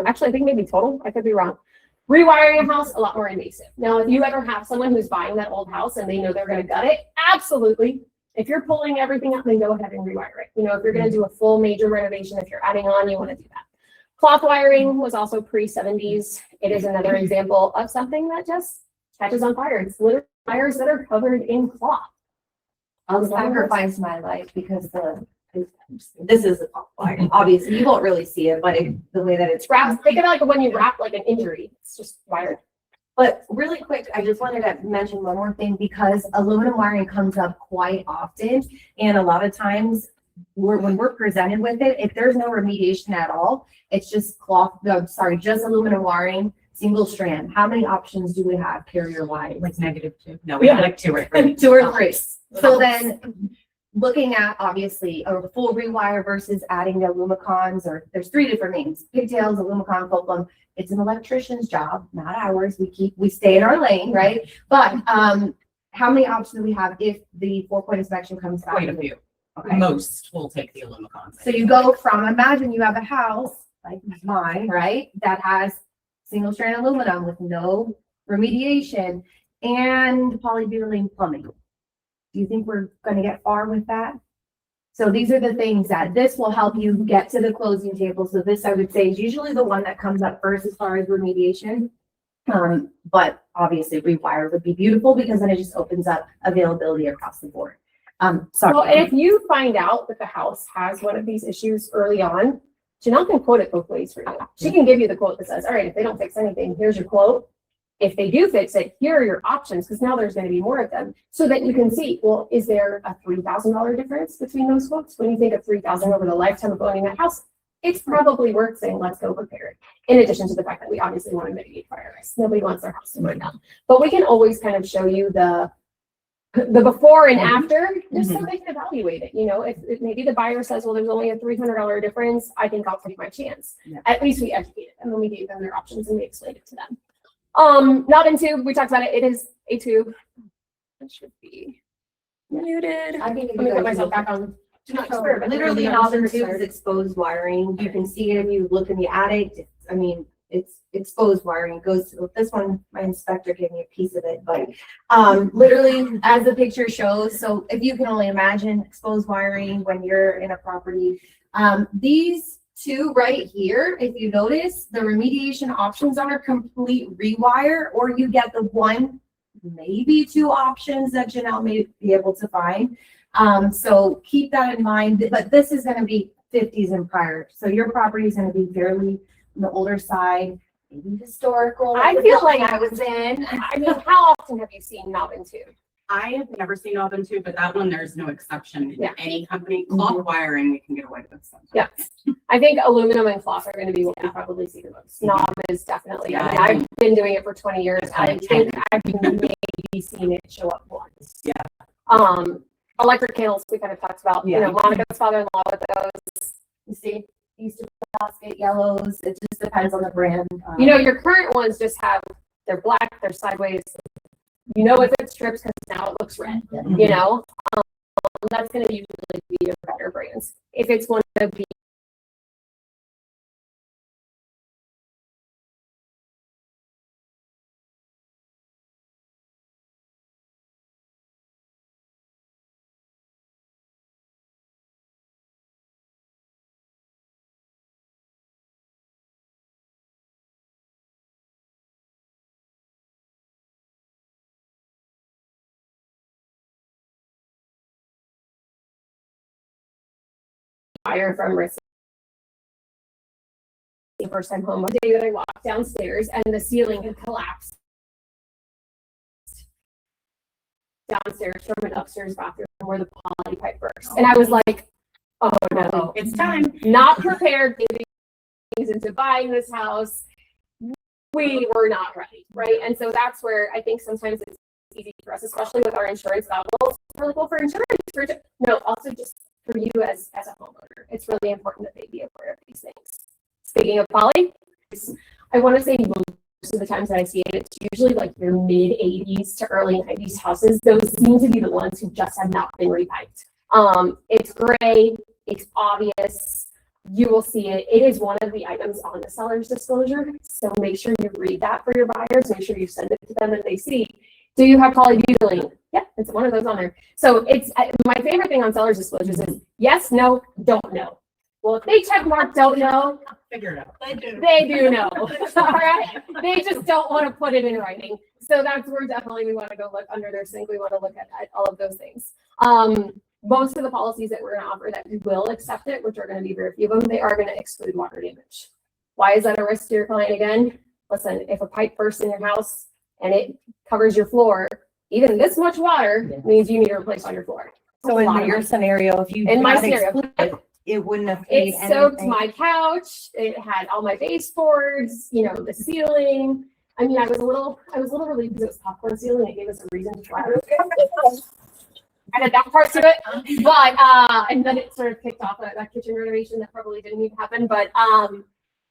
Actually, I think maybe total. I could be wrong. Rewiring a house, a lot more invasive. Now, if you ever have someone who's buying that old house and they know they're going to gut it, absolutely. If you're pulling everything up, then go ahead and rewire it. If you're going to do a full major renovation, if you're adding on, you want to do that. Cloth wiring was also pre-70s. It is another example of something that just catches on fire. It's literally wires that are covered in cloth. I'll sacrifice my life because this is a cloth wire. Obviously, you won't really see it, but the way that it's Wrapped, think of it like when you wrap like an injury. It's just wired. But really quick, I just wanted to mention one more thing, because aluminum wiring comes up quite often. And a lot of times when we're presented with it, if there's no remediation at all, it's just just aluminum wiring, single strand. How many options do we have carrier wise? Like -2. No, we have like 2 or 3. 2 or 3. So then looking at obviously a full rewire versus adding the lumicons, or there's three different names: pigtails, lumicon, fulcrum. It's an electrician's job, not ours. We stay in our lane, right? But how many options do we have if the 4-point inspection comes back? Quite a few. Okay. Most will take the Illumicon. So you go from, imagine you have a house like mine, right? That has single strand aluminum with no remediation and polybutylene plumbing. Do you think we're gonna get far with that? So these are the things that this will help you get to the closing table. So this, I would say, is usually the one that comes up first as far as remediation. But obviously rewire would be beautiful because then it just opens up availability across the board. Well, Sorry. and if you find out that the house has one of these issues early on, Janelle can quote it both ways for you. She can give you the quote that says, all right, if they don't fix anything, here's your quote. If they do fix it, here are your options, because now there's going to be more of them, so that you can see, well, is there a $3,000 difference between those quotes? When you think of $3,000 over the lifetime of owning that house, it's probably worth saying, let's go repair it. In addition to the fact that we obviously want to mitigate fire risk. Nobody wants their house to burn down. But we can always kind of show you the before and after, just so they can evaluate it. You know, if maybe the buyer says, well, there's only a $300 difference, I think I'll take my chance. Yeah. At least we educated them and we gave them their options and we explained it to them. Not in tube, we talked about it. It is a tube. It should be muted. I think Let me put myself back on. Do not disturb. Literally, knob and tube is exposed wiring. You can see it. You look in the attic. I mean, it's exposed wiring. It goes to this one. My inspector gave me a piece of it, but literally, as the picture shows. So if you can only imagine exposed wiring when you're in a property, these two right here, if you notice, the remediation options are complete rewire, or you get the one, maybe two options that Janelle may be able to find. So keep that in mind, but this is going to be 50s and prior. So your property is going to be fairly on the older side, maybe historical. I feel like I was in. I mean, how often have you seen knob and tube? I have never seen knob and tube, but that one, there's no exception. In Yeah. any company, cloth wiring, we can get away with something. Yeah. I think aluminum and cloth are going to be what we probably see the most. Knob is definitely, I mean, I've been doing it for 20 years. I think I've maybe seen it show up once. Yeah. Electric candles, we kind of talked about, you know, Monica's father-in-law with those. You see, East of basket yellows. It just depends on the brand. You know, your current ones just have, they're black, they're sideways. You know, if it strips, because now it looks red, you know? That's going to usually be your better brands. If it's one of the buyer from risk. First time home, one day that I walked downstairs and the ceiling had collapsed downstairs from an upstairs bathroom where the poly pipe burst. And I was like, oh no, It's time. not prepared things into buying this house. We were not ready, right? And so that's where I think sometimes it's easy for us, especially with our insurance goggles. We're like, well, for insurance, no, also just for you as a homeowner, it's really important that they be aware of these things. Speaking of poly, I want to say most of the times that I see it, it's usually like your mid 80s to early 90s houses. Those seem to be the ones who just have not been repiped. It's gray, it's obvious, you will see it. It is one of the items on the seller's disclosure. So make sure you read that for your buyers. Make sure you send it to them if they see. Do you have polybutylene? Yeah, it's one of those on there. So it's my favorite thing on seller's disclosures is yes, no, don't know. Well, if they check mark don't know, Figure it out. they do know. All right. They just don't want to put it in writing. So that's where definitely we want to go look under their sink. We want to look at all of those things. Most of the policies that we're going to offer that will accept it, which are going to be very few of them, they are going to exclude water damage. Why is that a risk to your client again? Listen, if a pipe bursts in your house and it covers your floor, even this much water means you need to replace all your floor. So in your scenario, if you In my got scenario. excluded, it wouldn't have paid It soaked anything. my couch. It had all my baseboards, you know, the ceiling. I mean, I was a little relieved because it was popcorn ceiling. It gave us a reason to fly. added that part to it. But, and then it sort of kicked off a kitchen renovation that probably didn't need to happen. But,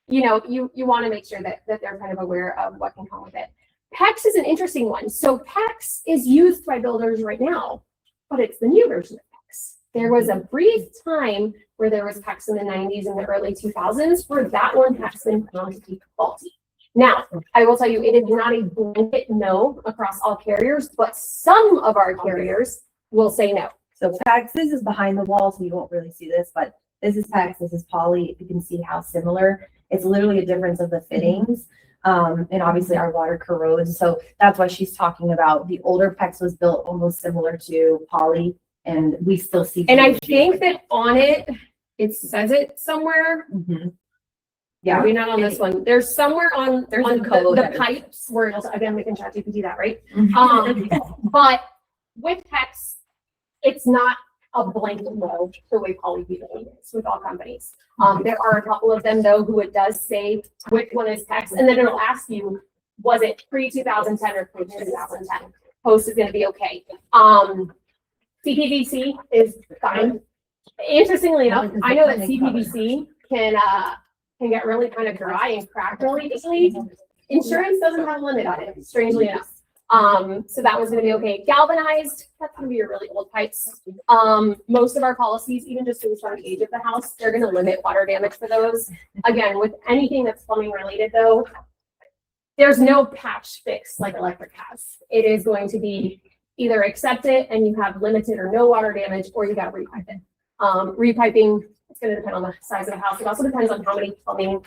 you know, you want to make sure that they're kind of aware of what can come with it. PEX is an interesting one. So PEX is used by builders right now, but it's the new version of PEX. There was a brief time where there was PEX in the 90s and the early 2000s where that one has been found to be faulty. Now, I will tell you, it is not a blanket no across all carriers, but some of our carriers will say no. So PEX, this is behind the wall, so you won't really see this, but this is PEX, this is poly. You can see how similar. It's literally a difference of the fittings. And obviously our water corrodes. So that's why she's talking about the older PEX was built almost similar to poly, and we still see. And I think that on it, it says it somewhere. Mhm. Yeah. Maybe not on this one. There's somewhere on, There's on a code the that is- pipes where it'll, again, we can ChatGPT that, right? Mm-hmm. But with PEX, it's not a blanket no the way poly usually is with all companies. There are a couple of them though who it does say which one is PEX, and then it'll ask you, was it pre-2010 or pre-2010? Post is going to be okay. CPVC is fine. Interestingly enough, I know that CPVC can get really kind of dry and crack really easily. Insurance doesn't have a limit on it, strangely enough. So that was gonna be okay. Galvanized, that's gonna be your really old pipes. Most of our policies, even just based on the age of the house, they're gonna limit water damage for those. Again, with anything that's plumbing related though, there's no patch fix like electric has. It is going to be either accept it and you have limited or no water damage, or you gotta repipe it. Repiping, it's gonna depend on the size of the house. It also depends on how many plumbing,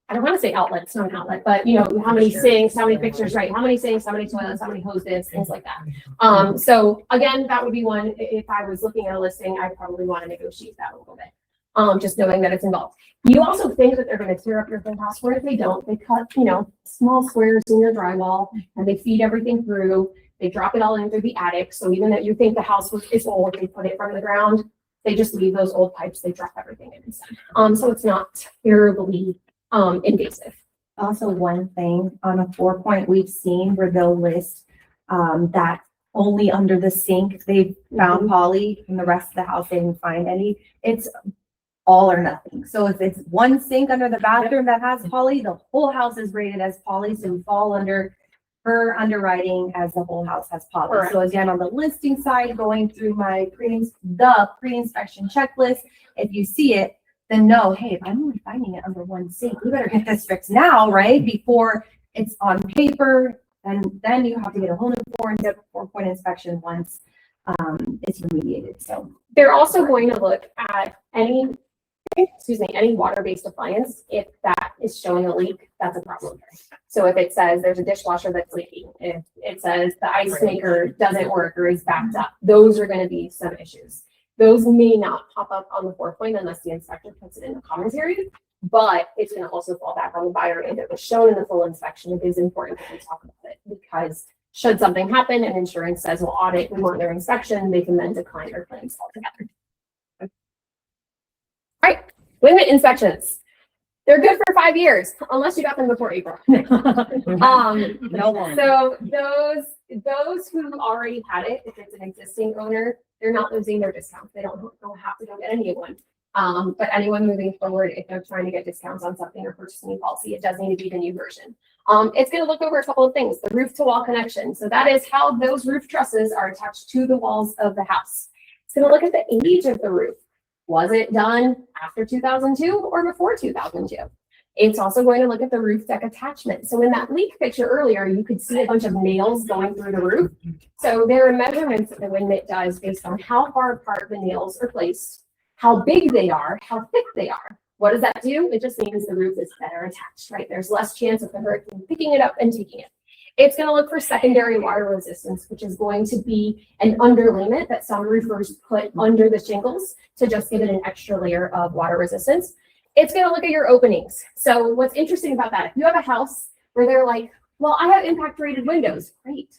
I don't want to say outlets, not an outlet, but you know, how many sinks, how many fixtures, right? How many sinks, how many toilets, how many hoses, things like that. So again, that would be one, if I was looking at a listing, I'd probably want to negotiate that a little bit. Just knowing that it's involved. You also think that they're going to tear up your whole house, where if they don't, they cut, you know, small squares in your drywall and they feed everything through, they drop it all in through the attic. So even though you think the house is old, they put it from the ground, they just leave those old pipes, they drop everything in instead. So it's not terribly invasive. Also, one thing on a 4-point we've seen where they'll list that only under the sink they've found poly, and the rest of the house they didn't find any. It's all or nothing. So if it's one sink under the bathroom that has poly, the whole house is rated as poly, so we fall under her underwriting as the whole house has poly. Correct. So again, on the listing side, going through my pre-inspection checklist, if you see it, then know, hey, if I'm only finding it under one sink, we better get this fixed now, right? Before it's on paper, and then you have to get a whole new 4-point inspection once it's remediated. So They're also going to look at any water-based appliance. If that is showing a leak, that's a problem. So if it says there's a dishwasher that's leaking, if it says the ice maker doesn't work or is backed up, those are going to be some issues. Those may not pop up on the 4-point unless the inspector puts it in the commentary, but it's going to also fall back on the buyer. If it was shown in the full inspection, it is important that we talk about it, because should something happen and insurance says, well, audit, we want their inspection, they can then decline their claims altogether. All right, limit inspections. They're good for 5 years, unless you got them before April. no one. So those who already had it, if it's an existing owner, they're not losing their discounts. They don't have to go get a new one. But anyone moving forward, if they're trying to get discounts on something or purchase a new policy, it does need to be the new version. It's going to look over a couple of things. The roof to wall connection. So that is how those roof trusses are attached to the walls of the house. It's going to look at the age of the roof. Was it done after 2002 or before 2002? It's also going to look at the roof deck attachment. So in that leak picture earlier, you could see a bunch of nails going through the roof. So there are measurements that the WinMit does based on how far apart the nails are placed, how big they are, how thick they are. What does that do? It just means the roof is better attached, right? There's less chance of the hurricane picking it up and taking it. It's going to look for secondary water resistance, which is going to be an underlayment that some roofers put under the shingles to just give it an extra layer of water resistance. It's going to look at your openings. So what's interesting about that, if you have a house where they're like, well, I have impact rated windows, great,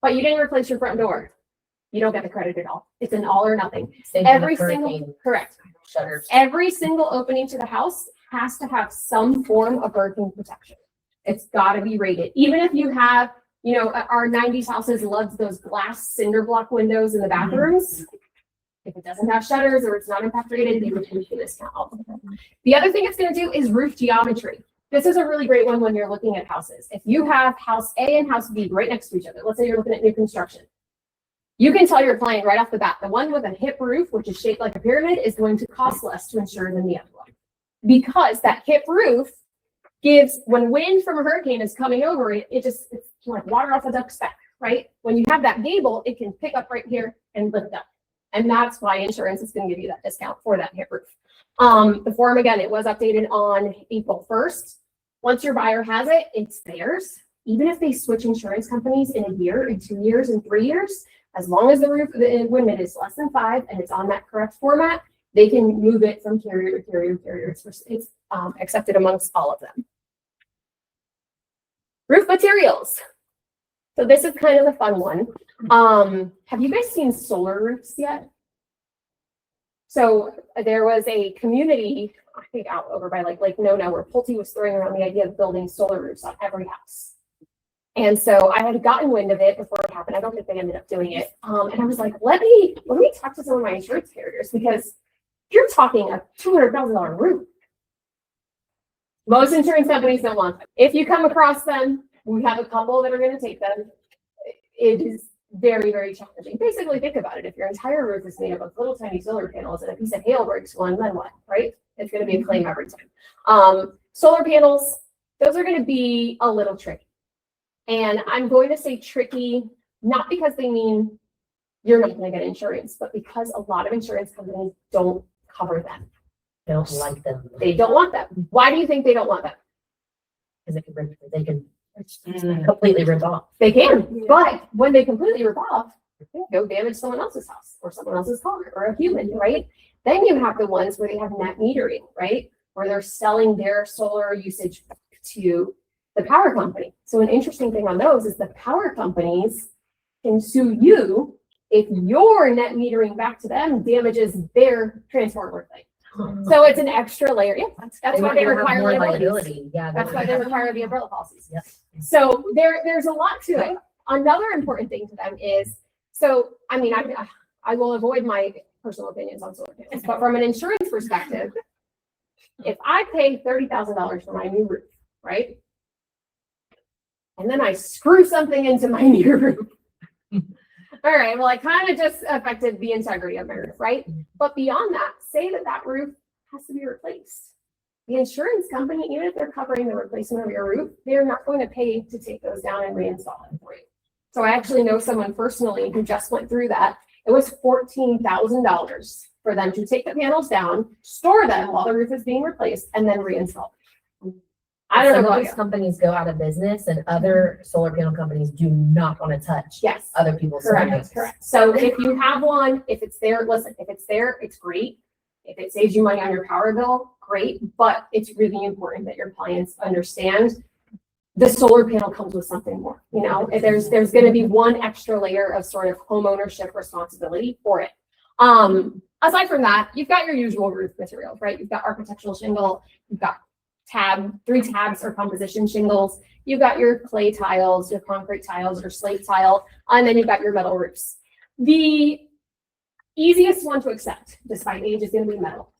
but you didn't replace your front door, you don't get the credit at all. It's an all or nothing. Every single, correct. Shutters. Every single opening to the house has to have some form of hurricane protection. It's got to be rated. Even if you have You know, our nineties houses loved those glass cinder block windows in the bathrooms. If it doesn't have shutters or it's not impact rated, they would pay the discount off of it. The other thing it's gonna do is roof geometry. This is a really great one when you're looking at houses. If you have house A and house B right next to each other, let's say you're looking at new construction. You can tell your client right off the bat, the one with a hip roof, which is shaped like a pyramid, is going to cost less to insure than the other one. Because that hip roof gives, when wind from a hurricane is coming over it, it's like water off a duck's back, right? When you have that gable, it can pick up right here and lift up. And that's why insurance is going to give you that discount for that hip roof. The form, again, it was updated on April 1st. Once your buyer has it, it's theirs. Even if they switch insurance companies in a year, in 2 years, in 3 years, as long as the wind mid is less than 5 and it's on that correct format, they can move it from carrier to carrier to carrier. It's accepted amongst all of them. Roof materials. So this is kind of the fun one. Have you guys seen solar roofs yet? So there was a community, I think out over by Lake Nona, where Pulte was throwing around the idea of building solar roofs on every house. And so I had gotten wind of it before it happened. I don't think they ended up doing it. And I was like, let me talk to some of my insurance carriers, because you're talking a $200,000 roof. Most insurance companies don't want them. If you come across them, we have a couple that are going to take them. It is very, very challenging. Basically, think about it. If your entire roof is made up of little tiny solar panels and a piece of hail breaks one, then what, right? It's going to be a claim every time. Solar panels, those are going to be a little tricky. And I'm going to say tricky, not because they mean you're not going to get insurance, but because a lot of insurance companies don't cover them. They don't like them. They don't want them. Why do you think they don't want them? Because they can completely rip off. They can, but when they completely rip off, they go damage someone else's house or someone else's car or a human, right? Then you have the ones where they have net metering, right? Where they're selling their solar usage to the power company. So an interesting thing on those is the power companies can sue you if your net metering back to them damages their transformer thing. So it's an extra layer. Yeah, that's why they require more liability. liability. Yeah. That's why they require the umbrella policies. Yep. So there's a lot to it. Another important thing to them is, so, I mean, I will avoid my personal opinions on solar panels, but from an insurance perspective, if I pay $30,000 for my new roof, right? And then I screw something into my new roof. All right, well, I kind of just affected the integrity of my roof, right? But beyond that, say that roof has to be replaced. The insurance company, even if they're covering the replacement of your roof, they're not going to pay to take those down and reinstall it for you. So I actually know someone personally who just went through that. It was $14,000 for them to take the panels down, store them while the roof is being replaced, and then reinstall it. I don't know Some about of those companies go out of business, and other solar panel companies do not want to touch Yes. other people's solar Correct, panels. correct. So if you have one, if it's there, listen, if it's there, it's great. If it saves you money on your power bill, great. But it's really important that your clients understand the solar panel comes with something more. You know, if there's going to be one extra layer of sort of home ownership responsibility for it. Aside from that, you've got your usual roof materials, right? You've got architectural shingle, you've got 3 tabs or composition shingles. You've got your clay tiles, your concrete tiles, your slate tile, and then you've got your metal roofs. The easiest one to accept, despite age, is going to be metal.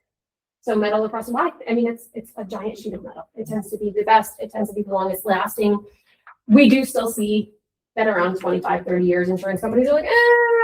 So metal across the body. I mean, it's a giant sheet of metal. It tends to be the best. It tends to be the longest lasting. We do still see that around 25, 30 years, insurance companies are like,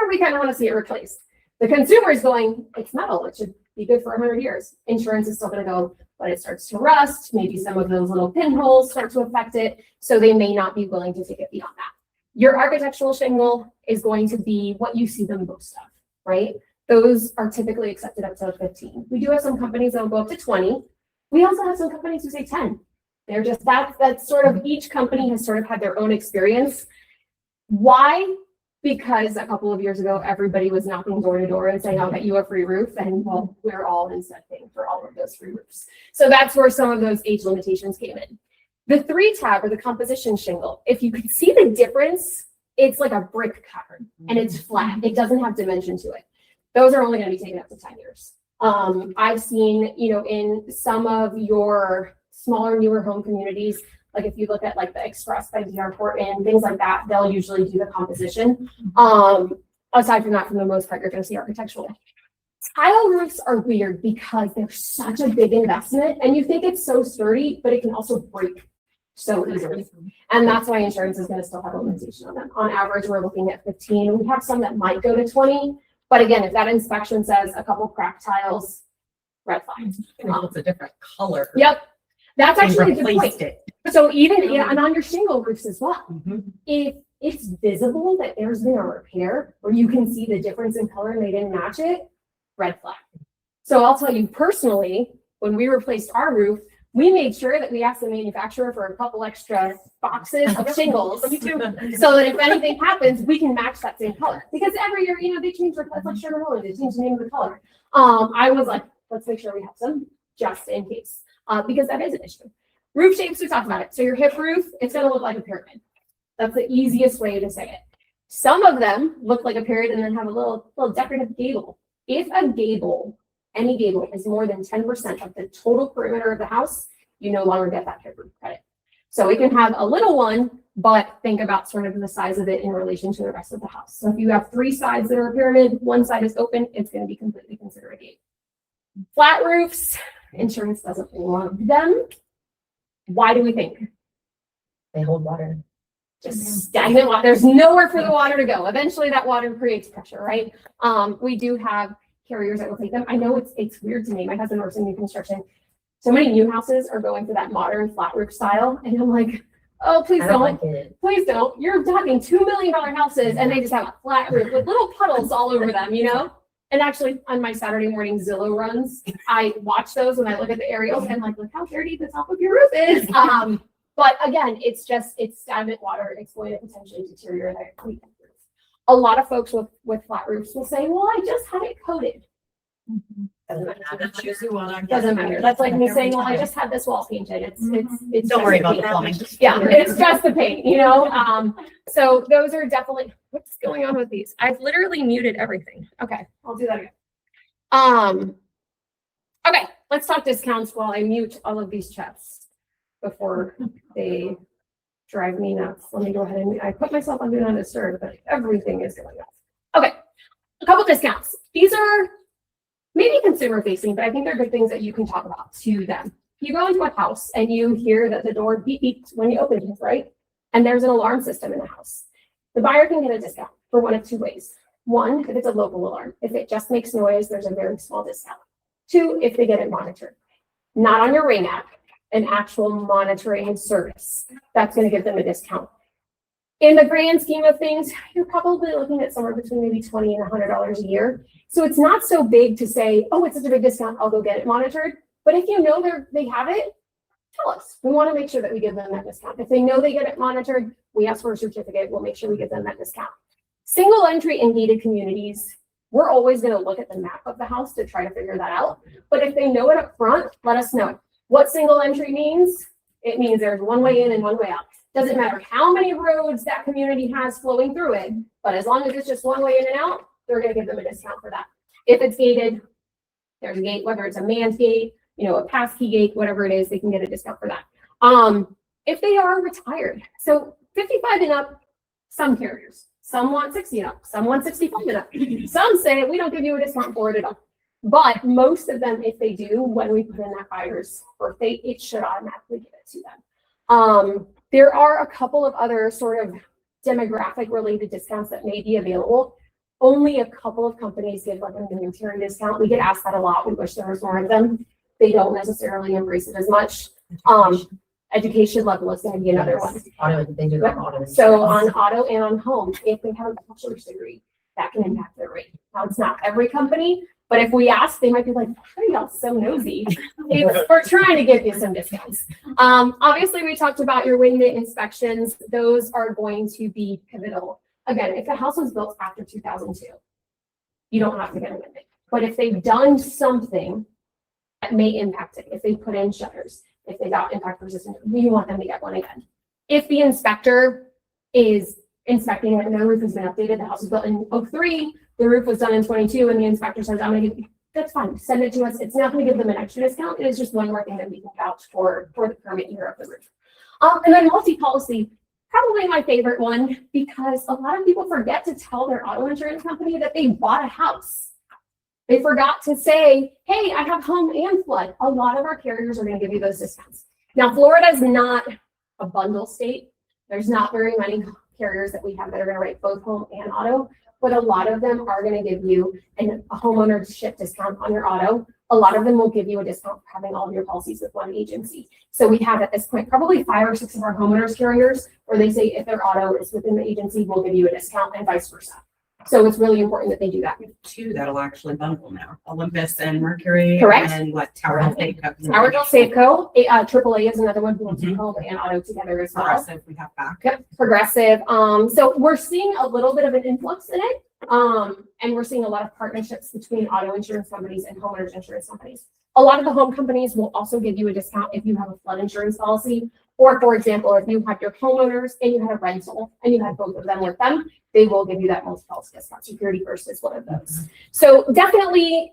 we kind of want to see it replaced. The consumer is going, it's metal. It should be good for 100 years. Insurance is still going to go, but it starts to rust. Maybe some of those little pinholes start to affect it. So they may not be willing to take it beyond that. Your architectural shingle is going to be what you see the most of, right? Those are typically accepted up to 15. We do have some companies that will go up to 20. We also have some companies who say 10. They're just, that's sort of, each company has sort of had their own experience. Why? Because a couple of years ago, everybody was knocking door to door and saying, I'll get you a free roof. And well, we're all instead paying for all of those free roofs. So that's where some of those age limitations came in. The 3-tab or the composition shingle, if you can see the difference, it's like a brick pattern and it's flat. It doesn't have dimension to it. Those are only going to be taken up to 10 years. I've seen, in some of your smaller, newer home communities, Like if you look at like the Express by DR Portland, things like that, they'll usually do the composition. Aside from that, for the most part, you're gonna see architectural. Tile roofs are weird because they're such a big investment and you think it's so sturdy, but it can also break so easily. And that's why insurance is gonna still have a limitation on them. On average, we're looking at 15. We have some that might go to 20. But again, if that inspection says a couple cracked tiles, red flag. It's a different color. Yep, that's They actually a good replaced point. it. So even, yeah, and on your shingle roofs as well, Mhm. if it's visible that there's been a repair, or you can see the difference in color and they didn't match it, red flag. So I'll tell you personally, when we replaced our roof, we made sure that we asked the manufacturer for a couple extra boxes of shingles. So that if anything happens, we can match that same color. Because every year, you know, they change their, like Sugar Roller, they change the name of the color. I was like, let's make sure we have some just in case, because that is an issue. Roof shapes, we talked about it. So your hip roof, it's gonna look like a pyramid. That's the easiest way to say it. Some of them look like a pyramid and then have a little decorative gable. If a gable, any gable is more than 10% of the total perimeter of the house, you no longer get that hip roof credit. So it can have a little one, but think about sort of the size of it in relation to the rest of the house. So if you have 3 sides that are a pyramid, 1 side is open, it's gonna be completely considered a gable. Flat roofs, insurance doesn't love them. Why do we think? They hold water. Just stagnant water. There's nowhere for the water to go. Eventually that water creates pressure, right? We do have carriers that will take them. I know it's weird to me. My husband works in new construction. So many new houses are going for that modern flat roof style. And I'm like, oh, please I don't don't. like it. Please don't. You're talking $2 million houses and they just have a flat roof with little puddles all over them, you know? And actually on my Saturday morning Zillow runs, I watch those when I look at the aerials and I'm like, look how dirty the top of your roof is. But again, it's stagnant water. It's going to potentially deteriorate that roof. A lot of folks with flat roofs will say, well, I just had it coated. Doesn't matter. Doesn't matter. That's like me saying, well, I just had this wall painted. It's Don't just worry the about the paint. plumbing. Yeah, it's just the paint, you know? So those are definitely, what's going on with these? I've literally muted everything. Okay, I'll do that again. Okay, let's talk discounts while I mute all of these chats before they drive me nuts. Let me go ahead and, I put myself on do not disturb, but everything is going nuts. Okay, a couple discounts. These are maybe consumer facing, but I think they're good things that you can talk about to them. You go into a house and you hear that the door beep beeps when you open it, right? And there's an alarm system in the house. The buyer can get a discount for one of 2 ways. 1, if it's a local alarm. If it just makes noise, there's a very small discount. 2, if they get it monitored. Not on your Ring app, an actual monitoring service. That's going to give them a discount. In the grand scheme of things, you're probably looking at somewhere between maybe $20 and $100 a year. So it's not so big to say, oh, it's such a big discount, I'll go get it monitored. But if you know they have it, tell us. We want to make sure that we give them that discount. If they know they get it monitored, we ask for a certificate, we'll make sure we give them that discount. Single entry and gated communities, we're always going to look at the map of the house to try to figure that out. But if they know it up front, let us know. What single entry means? It means there's one way in and one way out. Doesn't matter how many roads that community has flowing through it, but as long as it's just one way in and out, they're going to give them a discount for that. If it's gated, there's a gate, whether it's a man's gate, you know, a passkey gate, whatever it is, they can get a discount for that. If they are retired, so 55 and up, some carriers, some want 60 and up, some want 65 and up. Some say we don't give you a discount for it at all. But most of them, if they do, when we put in that buyer's birthday, it should automatically give it to them. There are a couple of other sort of demographic related discounts that may be available. Only a couple of companies give like a military discount. We get asked that a lot. We wish there was more of them. They don't necessarily embrace it as much. Education level is going to be another one. They do that auto. So on auto and on home, if they have a bachelor's degree, that can impact their rate. Now, it's not every company, but if we ask, they might be like, why are y'all so nosy? We're trying to give you some discounts. Obviously, we talked about your window inspections. Those are going to be pivotal. Again, if the house was built after 2002, you don't have to get a window. But if they've done something that may impact it, if they put in shutters, if they got impact resistant, we want them to get one again. If the inspector is inspecting it and their roof has been updated, the house was built in 03, the roof was done in 22, and the inspector says, I'm gonna give you, that's fine, send it to us. It's not gonna give them an extra discount. It is just one more thing that we can vouch for the permit year of the roof. And then multi-policy, probably my favorite one, because a lot of people forget to tell their auto insurance company that they bought a house. They forgot to say, hey, I have home and flood. A lot of our carriers are going to give you those discounts. Now, Florida is not a bundle state. There's not very many carriers that we have that are going to write both home and auto, but a lot of them are going to give you a homeownership discount on your auto. A lot of them will give you a discount for having all of your policies with one agency. So we have at this point probably 5 or 6 of our homeowners carriers where they say if their auto is within the agency, we'll give you a discount and vice versa. So it's really important that they do that. 2 that'll actually bundle now, Olympus and Mercury. Correct. And what, Tower Hill Safeco. Our Safeco, AAA is another one who wants to home and auto together as well. Progressive, we have back. Yep, Progressive. So we're seeing a little bit of an influx in it. And we're seeing a lot of partnerships between auto insurance companies and homeowners insurance companies. A lot of the home companies will also give you a discount if you have a flood insurance policy. Or for example, if you have your homeowners and you had a rental and you had both of them with them, they will give you that multi-policy discount. Security First is one of those. So definitely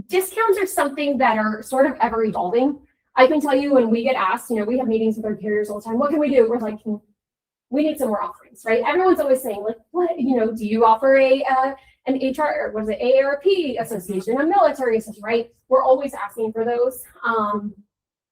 discounts are something that are sort of ever evolving. I can tell you when we get asked, we have meetings with our carriers all the time. What can we do? We're like, we need some more offerings, right? Everyone's always saying like, what, do you offer an HR, or was it AARP association, a military association, right? We're always asking for those.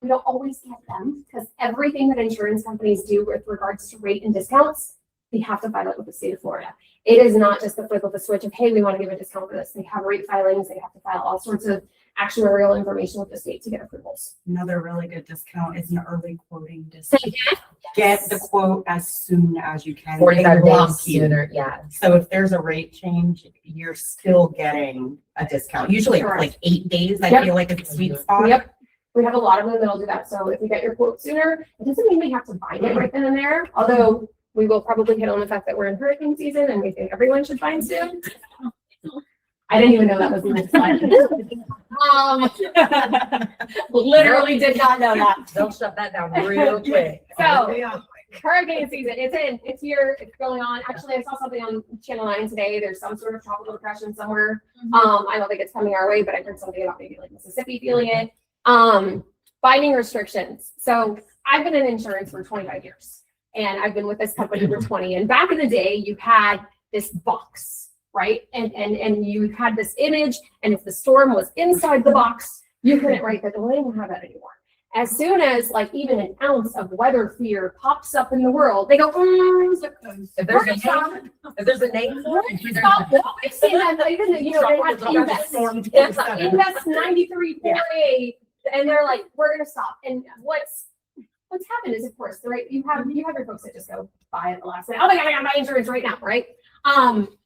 We don't always get them because everything that insurance companies do with regards to rate and discounts, they have to file it with the state of Florida. It is not just the flip of the switch of, hey, we want to give a discount for this. They have rate filings. They have to file all sorts of actuarial information with the state to get approvals. Another really good discount is an early quoting discount. Get the quote as soon as you can. 45 They lock days you. sooner, yeah. So if there's a rate change, you're still getting a discount. Usually it's Correct. like 8 days. I Yep. feel like it's a sweet spot. Yep. We have a lot of them that'll do that. So if you get your quote sooner, it doesn't mean we have to bind it right then and there. Although we will probably hit on the fact that we're in hurricane season and we think everyone should bind soon. I didn't even know that was the next slide. Literally did not know that. They'll shut that down real quick. So Yeah. hurricane season, it's here, it's going on. Actually, I saw something on Channel 9 today. There's some sort of tropical depression somewhere. I don't think it's coming our way, but I heard something about maybe like Mississippi feeling it. Binding restrictions. So I've been in insurance for 25 years and I've been with this company for 20. And back in the day, you had this box, right? And you had this image, and if the storm was inside the box, you couldn't write that. Well, they don't have that anymore. As soon as like even an ounce of weather fear pops up in the world, they go, If there's a name for it, stop. I've seen that even, they have invest 93.48, and they're like, we're gonna stop. And what's happened is, of course, right, you have your folks that just go buy it the last minute. Oh my God, I gotta buy insurance right now, right?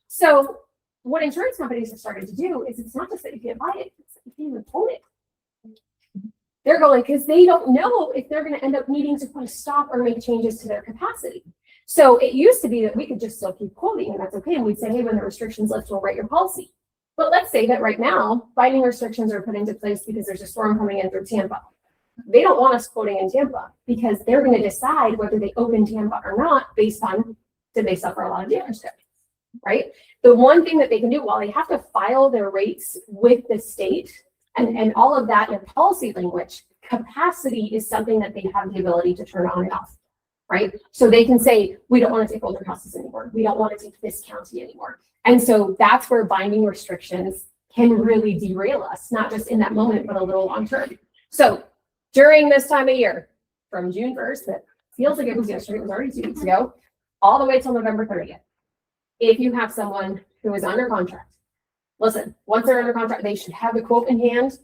So what insurance companies have started to do is it's not just that you can't buy it, it's that you can't even own it. They're going because they don't know if they're going to end up needing to put a stop or make changes to their capacity. So it used to be that we could just still keep quoting, and that's okay. And we'd say, hey, when the restrictions lift, we'll write your policy. But let's say that right now, binding restrictions are put into place because there's a storm coming in through Tampa. They don't want us quoting in Tampa because they're going to decide whether they open Tampa or not based on did they suffer a lot of damage there, right? The one thing that they can do while they have to file their rates with the state and all of that in policy language, capacity is something that they have the ability to turn on and off, right? So they can say, we don't want to take older houses anymore. We don't want to take this county anymore. And so that's where binding restrictions can really derail us, not just in that moment, but a little long term. So during this time of year, from June 1st, that feels like it was yesterday, it was already 2 weeks ago, all the way till November 30th. If you have someone who is under contract, listen, once they're under contract, they should have the quote in hand.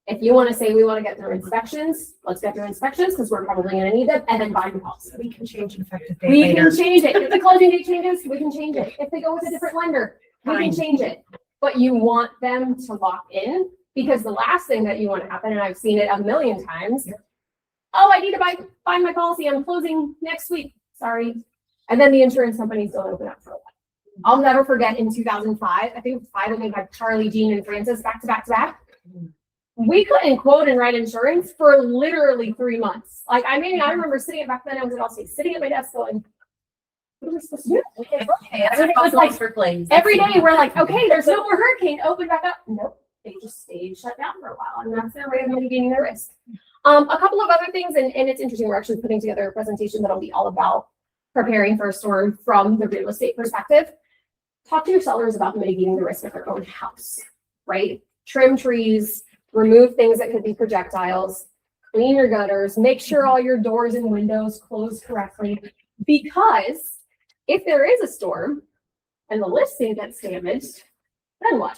If you want to say we want to get through inspections, let's get through inspections because we're probably going to need them, and then bind the policy. We can change an effective date We later. can change it. If the closing date changes, we can change it. If they go with a different lender, we can change it. But you want them to lock in because the last thing that you want to happen, and I've seen it a million times, oh, I need to bind my policy. I'm closing next week. Sorry. And then the insurance companies don't open up for a while. I'll never forget in 2005, I think it was 5 when we had Charlie, Jean, and Francis back to back to back. We couldn't quote and write insurance for literally 3 months. Like, I remember sitting back then, I was at Allstate, sitting at my desk going, what are we supposed to do? Every day was like, for claims. every day we're like, okay, there's no more hurricane, open back up. Nope, they just stayed shut down for a while, and that's their way of mitigating their risk. A couple of other things, and it's interesting, we're actually putting together a presentation that'll be all about preparing for a storm from the real estate perspective. Talk to your sellers about mitigating the risk of their own house, right? Trim trees, remove things that could be projectiles, clean your gutters, make sure all your doors and windows close correctly. Because if there is a storm and the listing gets damaged, then what?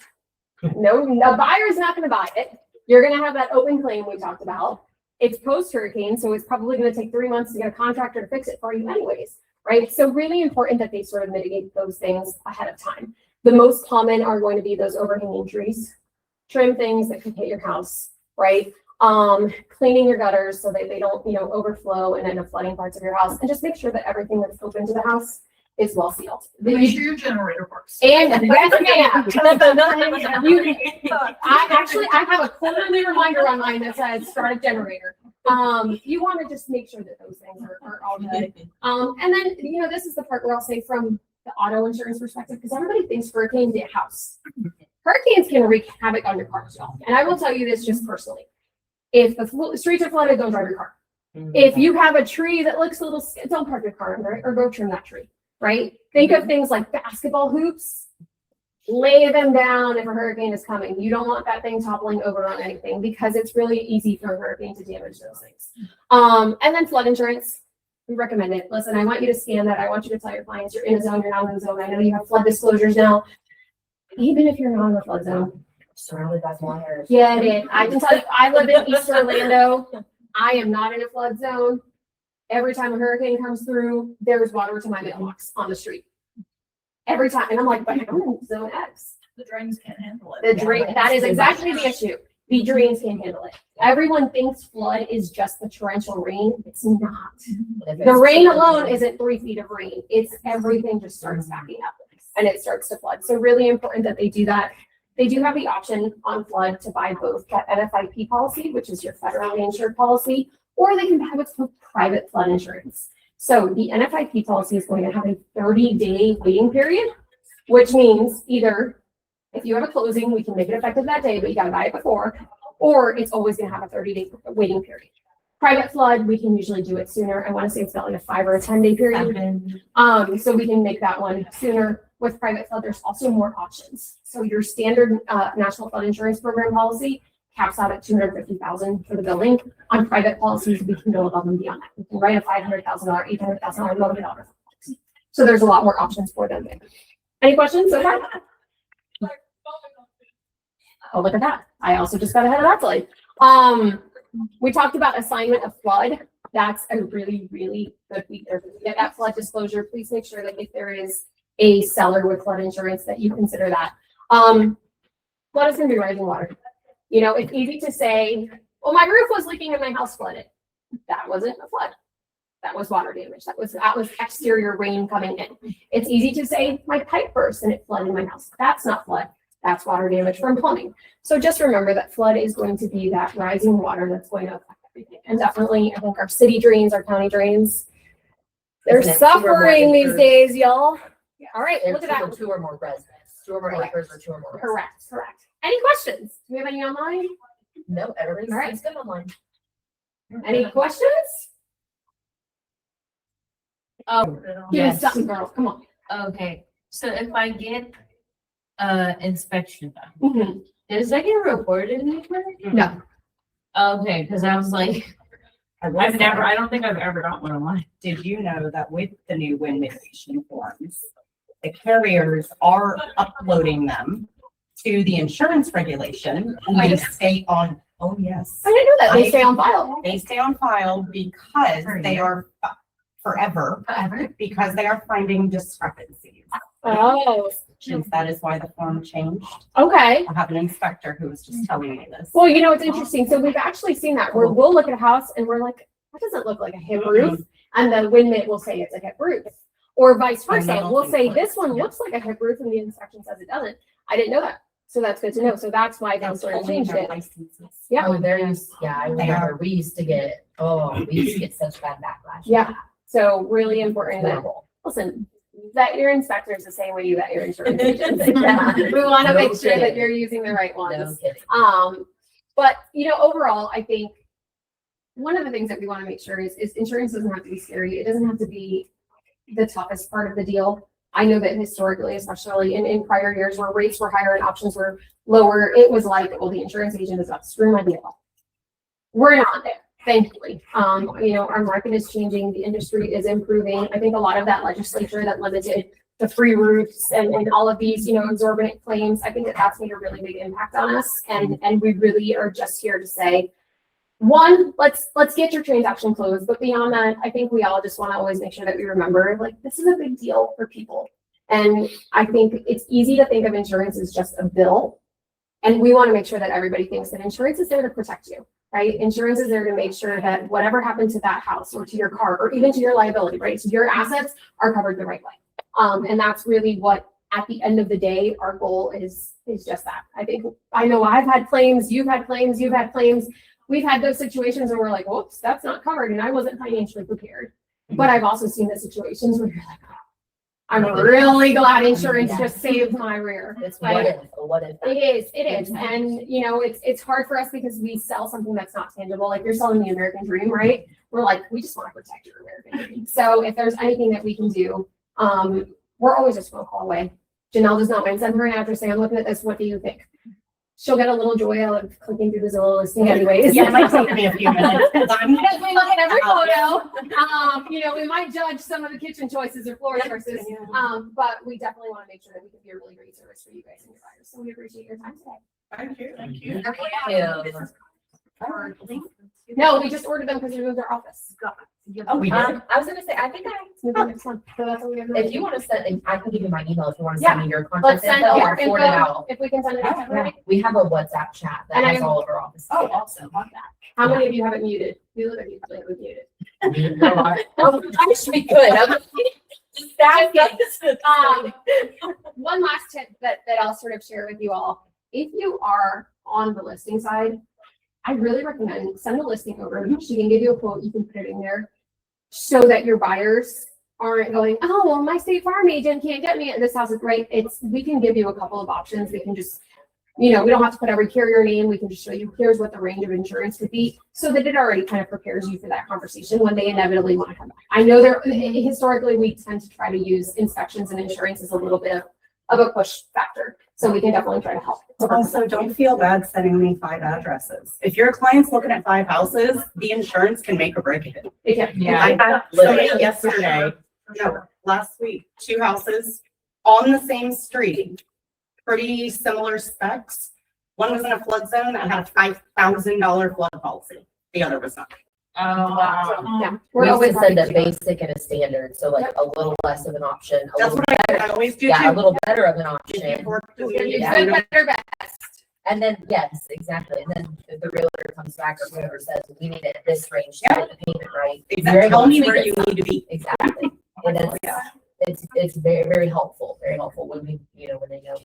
No, the buyer's not gonna buy it. You're gonna have that open claim we talked about. It's post-hurricane, so it's probably gonna take 3 months to get a contractor to fix it for you anyways, right? So really important that they sort of mitigate those things ahead of time. The most common are going to be those overhanging trees, trim things that could hit your house, right? Cleaning your gutters so that they don't, overflow and end up flooding parts of your house, and just make sure that everything that's open to the house is well sealed. Make sure your generator works. And yes, ma'am. I have a quarterly reminder on mine that says start a generator. You want to just make sure that those things are all good. And then, this is the part where I'll say from the auto insurance perspective, because everybody thinks hurricanes hit house. Hurricanes can wreak havoc on your cars, y'all. And I will tell you this just personally. If the streets are flooded, don't drive your car. If you have a tree that looks a little, don't park your car, right? Or go trim that tree, right? Think of things like basketball hoops. Lay them down if a hurricane is coming. You don't want that thing toppling over on anything because it's really easy for a hurricane to damage those things. And then flood insurance. We recommend it. Listen, I want you to scan that. I want you to tell your clients you're in a zone, you're not in a zone. I know you have flood disclosures now. Even if you're not in the flood zone, Surrounded by wires. get it. I can tell you, I live in East Orlando. I am not in a flood zone. Every time a hurricane comes through, there's water to my mailbox on the street. Every time. And I'm like, but I'm in zone X. The drains can't handle it. The drain, that is exactly the issue. The drains can't handle it. Everyone thinks flood is just the torrential rain. It's not. The rain alone isn't 3 feet of rain. It's everything just starts backing up and it starts to flood. So really important that they do that. They do have the option on flood to buy both that NFIP policy, which is your federally insured policy, or they can buy what's called private flood insurance. So the NFIP policy is going to have a 30-day waiting period, which means either if you have a closing, we can make it effective that day, but you gotta buy it before, or it's always gonna have a 30-day waiting period. Private flood, we can usually do it sooner. I wanna say it's got like a 5 or a 10-day period. So we can make that one sooner. With private flood, there's also more options. So your standard National Flood Insurance Program policy caps out at $250,000 for the building. On private policies, we can go above and beyond that. We can write a $500,000, $800,000 loan dollar. So there's a lot more options for them. Any questions so far? Oh, look at that. I also just got ahead of that slide. We talked about assignment of flood. That's a really, really good feature. If you get that flood disclosure, please make sure that if there is a seller with flood insurance that you consider that. Flood is going to be rising water. It's easy to say, well, my roof was leaking and my house flooded. That wasn't a flood. That was water damage. That was exterior rain coming in. It's easy to say my pipe burst and it flooded my house. That's not flood. That's water damage from plumbing. So just remember that flood is going to be that rising water that's going to affect everything. And definitely, I think our city drains, our county drains, they're suffering these days, y'all. All right, look at that. 2 or more residents, 2 or more acres or 2 or more. Correct. Any questions? Do we have any online? No, everybody's All right. good online. Any questions? Oh, Give us yes. something, girl. Come on. Okay, so if I get inspection done, Mhm. does that get reported anywhere? No. Okay, because I was like, I don't think I've ever got one online. Did you know that with the new wind mitigation forms, the carriers are uploading them to the insurance regulation and they stay on, oh yes. I didn't know that. They stay on file. They stay on file because they are forever, because they are finding discrepancies. Oh, And that is why the form changed. okay. I have an inspector who was just telling me this. Well, it's interesting. So we've actually seen that where we'll look at a house and we're like, that doesn't look like a hip roof. And the windmill will say it's a hip roof. Or vice versa. We'll say this one looks like a hip roof and the inspection says it doesn't. I didn't know that. So that's good to know. So that's why they sort of changed it. Yeah. Oh, I remember we used to get such bad backlash. Yeah. So really important that, listen, vet your inspectors the same way you vet your insurance agents. We want to No make sure that kidding. you're using the right No ones. kidding. But overall, I think one of the things that we want to make sure is insurance doesn't have to be scary. It doesn't have to be the toughest part of the deal. I know that historically, especially in prior years where rates were higher and options were lower, it was like, well, the insurance agent is about to screw my deal. We're not there, thankfully. Our market is changing. The industry is improving. I think a lot of that legislature that limited the free roofs and all of these, exorbitant claims, I think that's made a really big impact on us. And we really are just here to say, one, let's get your transaction closed. But beyond that, I think we all just want to always make sure that we remember, like, this is a big deal for people. And I think it's easy to think of insurance as just a bill. And we want to make sure that everybody thinks that insurance is there to protect you, right? Insurance is there to make sure that whatever happened to that house or to your car or even to your liability, right? So your assets are covered the right way. And that's really what, at the end of the day, our goal is just that. I know I've had claims, you've had claims, we've had those situations where we're like, whoops, that's not covered and I wasn't financially prepared. But I've also seen the situations where you're like, oh, I'm really glad insurance just saved my rear. It's Right? what if. It is. And it's hard for us because we sell something that's not tangible. Like you're selling the American dream, right? We're like, we just want to protect your American dream. So if there's anything that we can do, we're always just a phone call away. Janelle does not mind. Send her an address saying, I'm looking at this. What do you think? She'll get a little joy out of clicking through the Zillow listing anyways. Yeah, it might take me a few minutes. Because we look at every photo. We might judge some of the kitchen choices or floor choices. But we definitely want to make sure that we can be a really great service for you guys and your buyers. So we appreciate your time today. Thank you. No, we just ordered them because we moved our office. Oh, we did. I was gonna say, I think It's moving next month. So that's what we have. if you want to send, I can give you my email if you want to send me your Let's contact send info our or forward it info, out. if we can send it out. Right? We have a WhatsApp chat that And has I- all of our offices. Oh, awesome. Love How many of you have it muted? We look at you, like, we muted. Oh, I should be good. One last tip that I'll sort of share with you all. If you are on the listing side, I really recommend send a listing over. She can give you a quote. You can put it in there so that your buyers aren't going, oh, well, my State Farm agent can't get me at this house. Right. We can give you a couple of options. We can just, we don't have to put every carrier name. We can just show you here's what the range of insurance would be so that it already kind of prepares you for that conversation when they inevitably want to come back. I know historically we tend to try to use inspections and insurance as a little bit of a push factor. So we can definitely try to help. Also, don't feel bad sending me 5 addresses. If your client's looking at 5 houses, the insurance can make or break it. It can. Yeah. I had somebody yesterday, last week, 2 houses on the same street, pretty similar specs. One was in a flood zone that had a $5,000 flood policy. The other was not. Oh, wow. Yeah. We We're always used to send a happy to. basic and a standard, so like a little less of an option, a That's little what better. I always do Yeah, a too. little better of an If option. you've worked with It's me, Yeah. good, better, best. And then, yes, exactly. And then if the realtor comes back or whoever says, we need it at this range to get the payment right. Exactly. Tell me where you need to be. Exactly. And it's very, very helpful when we, when they know.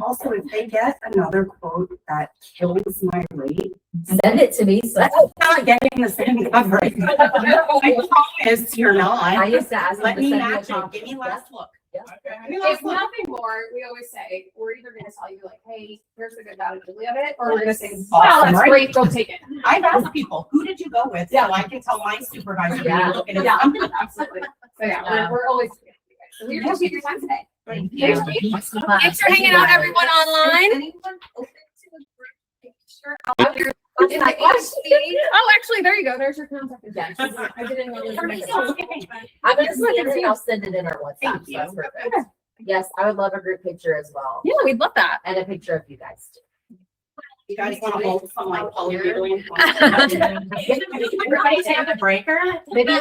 Also, if they get another quote that kills my rate, Send it to me. So I'm not getting the same coverage. I promise you're I not. used to ask them Let to me send me a match it. copy. Give me last look. Yeah. Give me If last look. nothing more, we always say, we're either gonna tell you like, hey, here's the good, bad, and ugly of it, or we're gonna say, wow, Awesome, that's right? great, go take it. I've asked people, who did you go with? Yeah. So I can tell my supervisor. Yeah. Yeah, absolutely. So yeah, we're always. So we appreciate your time today. Thank you. Thanks Thanks for hanging out, everyone online. Anyone open to a group picture? Oh, actually, there you go. There's your contact. Yes. I didn't know. I'm gonna send it, I'll send it in our WhatsApp. So that's perfect. Yes, I would love a group picture as well. Yeah, we'd love that. And a picture of you guys too. You guys want to hold some like polyethylene? Everybody take a breaker. Maybe